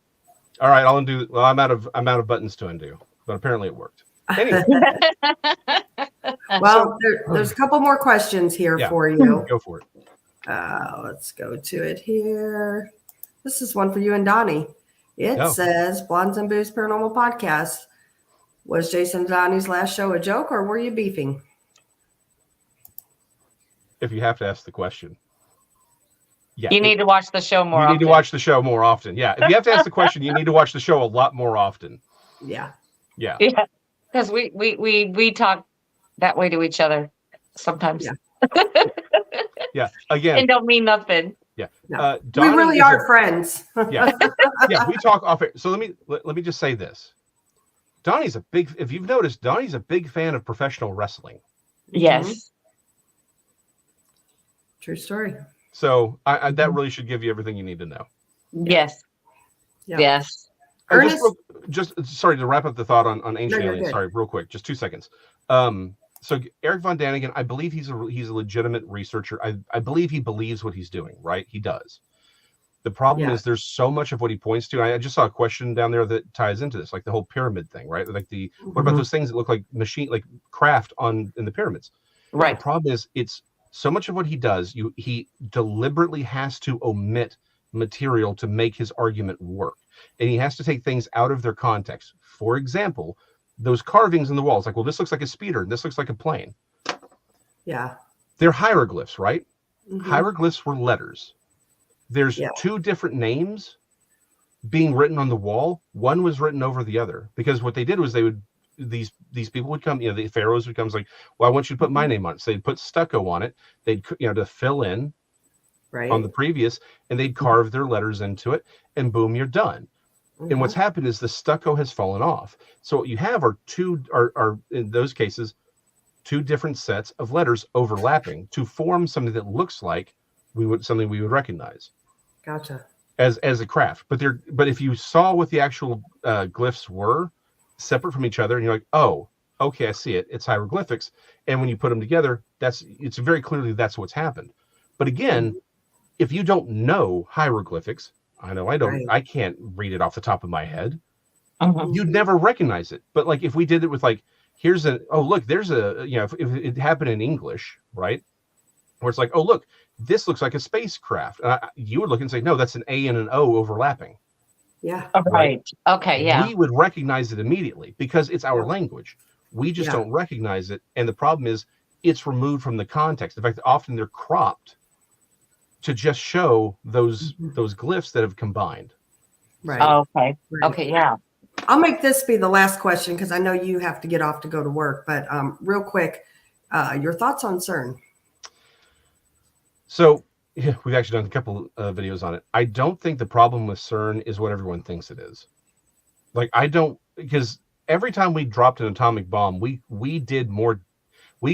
All right, I'll undo. Well, I'm out of buttons to undo, but apparently it worked. Anyway. Well, there's a couple more questions here for you. Go for it. Let's go to it here. This is one for you and Donnie. It says, Blondes and Boos Paranormal Podcast. Was Jason and Donnie's last show a joke, or were you beefing? If you have to ask the question. Yeah. You need to watch the show more often. You need to watch the show more often. Yeah. If you have to ask the question, you need to watch the show a lot more often. Yeah. Yeah. Yeah. Because we talk that way to each other sometimes. Yeah. Yeah. Again. And don't mean nothing. Yeah. No. We really are friends. Yeah. Yeah. We talk off it. So let me just say this. Donnie's if you've noticed, Donnie's a big fan of professional wrestling. Yes. True story. So that really should give you everything you need to know. Yes. Yeah. Yes. Ernest? Just sorry to wrap up the thought on ancient aliens. Good. Sorry, real quick, just 2 seconds. So Eric Von Daniken, I believe he's a legitimate researcher. I believe he believes what he's doing, right? He does. The problem is there's so much of what he points to. I just saw a question down there that ties into this, like the whole pyramid thing, right? Like what about those things that look like like craft in the pyramids? Right. The problem is it's so much of what he does, he deliberately has to omit material to make his argument work. And he has to take things out of their context. For example, those carvings in the walls, like, well, this looks like a speeder, and this looks like a plane. Yeah. They're hieroglyphs, right? Hieroglyphs were letters. There's 2 different names being written on the wall. One was written over the other, because what they did was these people would come, the pharaohs would come, like, well, I want you to put my name on it. So they'd put stucco on it. They'd, to fill in on the previous, and they'd carve their letters into it, and boom, you're done. And what's happened is the stucco has fallen off. So what you have are in those cases, 2 different sets of letters overlapping to form something that looks like something we would recognize. Gotcha. As a craft. But if you saw what the actual glyphs were separate from each other, and you're like, oh, okay, I see it. It's hieroglyphics. And when you put them together, it's very clearly that's what's happened. But again, if you don't know hieroglyphics, I know I don't. Right. I can't read it off the top of my head. You'd never recognize it. But like if we did it with like, there's if it happened in English, right? Where it's like, oh, look, this looks like a spacecraft. You would look and say, no, that's an A and an O overlapping. Yeah. Right. Okay. Yeah. We would recognize it immediately because it's our language. We just don't recognize it. And the problem is it's removed from the context. In fact, often they're cropped to just show those glyphs that have combined. Right. Oh, okay. Right. Okay. Yeah. I'll make this be the last question because I know you have to get off to go to work. But real quick, your thoughts on CERN? So we've actually done a couple of videos on it. I don't think the problem with CERN is what everyone thinks it is. Like because every time we dropped an atomic bomb, we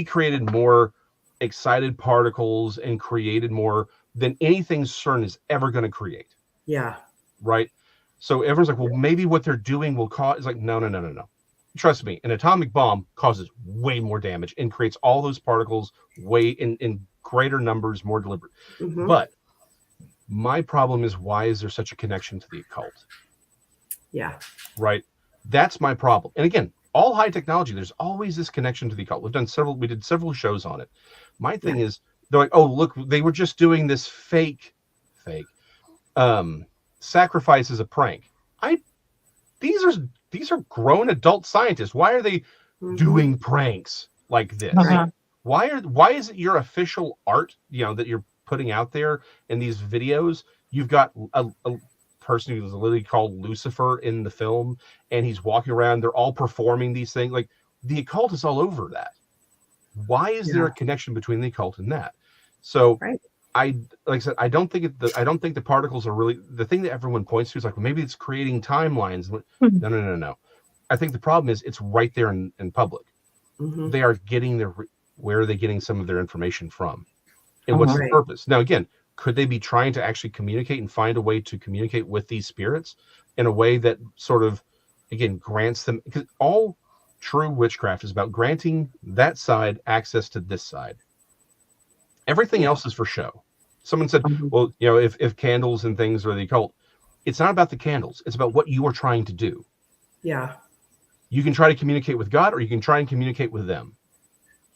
created more excited particles and created more than anything CERN is ever going to create. Yeah. Right. So everyone's like, well, maybe what they're doing will cause. It's like, no. Trust me, an atomic bomb causes way more damage and creates all those particles way in greater numbers, more deliberate. But my problem is, why is there such a connection to the occult? Yeah. Right. That's my problem. And again, all high technology, there's always this connection to the occult. We did several shows on it. My thing is, they're like, oh, look, they were just doing this fake sacrifice as a prank. These are grown adult scientists. Why are they doing pranks like this? Why is it your official art, that you're putting out there in these videos? You've got a person who's literally called Lucifer in the film, and he's walking around. They're all performing these things. Like, the occult is all over that. Why is there a connection between the occult and that? So like I said, I don't think the particles are really the thing that everyone points to. Is like, well, maybe it's creating timelines. No. I think the problem is it's right there in public. They are getting where are they getting some of their information from? And what's the purpose? Now, again, could they be trying to actually communicate and find a way to communicate with these spirits in a way that sort of, again, grants them, because all true witchcraft is about granting that side access to this side. Everything else is for show. Someone said, well, if candles and things are the occult, it's not about the candles. It's about what you are trying to do. Yeah. You can try to communicate with God, or you can try and communicate with them.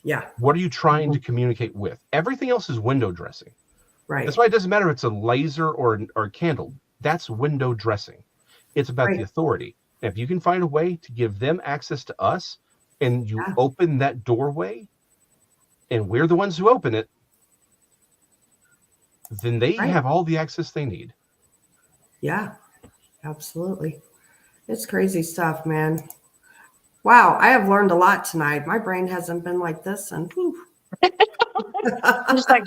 Yeah. What are you trying to communicate with? Everything else is window dressing. Right. That's why it doesn't matter if it's a laser or a candle. That's window dressing. It's about the authority. And if you can find a way to give them access to us, and you open that doorway, and we're the ones who open it, then they have all the access they need. Yeah, absolutely. It's crazy stuff, man. Wow, I have learned a lot tonight. My brain hasn't been like this, and I'm just like,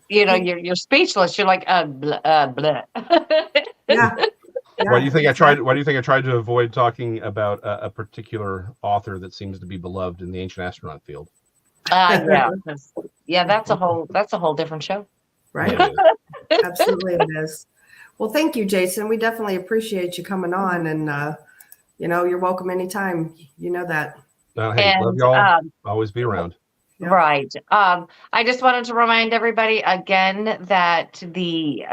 you're speechless. You're like, blah. Yeah. Why do you think I tried to avoid talking about a particular author that seems to be beloved in the ancient astronaut field? Yeah, that's a whole different show. Right. Absolutely it is. Well, thank you, Jason. We definitely appreciate you coming on, and you're welcome anytime. You know that. Hey, love y'all. Always be around. Yep. Right. I just wanted to remind everybody again that the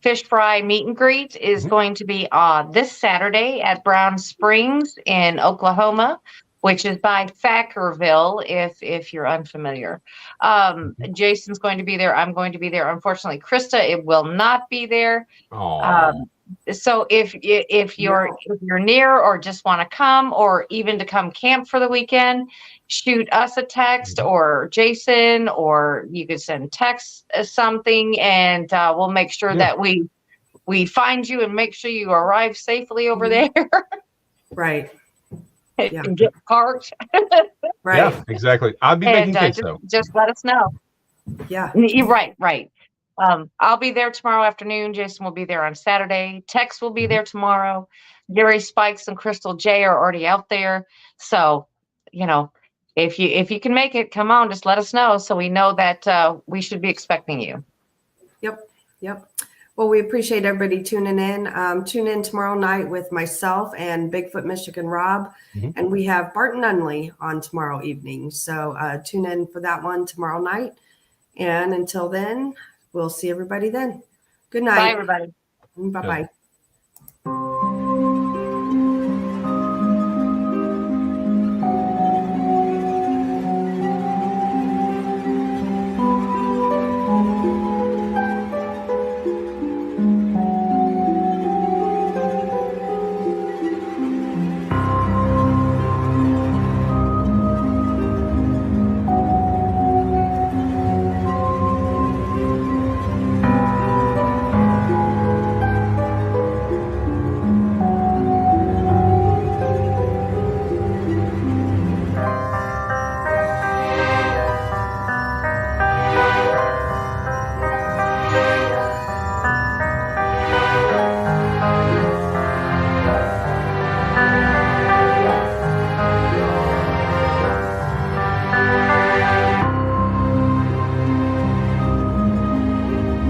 fish fry meet and greet is going to be this Saturday at Brown Springs in Oklahoma, which is by Thackerville, if you're unfamiliar. Jason's going to be there. I'm going to be there. Unfortunately, Krista, it will not be there. So if you're near or just want to come, or even to come camp for the weekend, shoot us a text or Jason, or you could send text something, and we'll make sure that we find you and make sure you arrive safely over there. Right. And get parked. Right. Yeah, exactly. I'll be making case though. Just let us know. Yeah. Right. I'll be there tomorrow afternoon. Jason will be there on Saturday. Tex will be there tomorrow. Gary Spikes and Crystal J are already out there. So, if you can make it, come on, just let us know so we know that we should be expecting you. Yep. Well, we appreciate everybody tuning in. Tune in tomorrow night with myself and Bigfoot Michigan Rob. And we have Barton Nunnelly on tomorrow evening. So tune in for that one tomorrow night. And until then, we'll see everybody then. Good night. Bye, everybody. Bye-bye.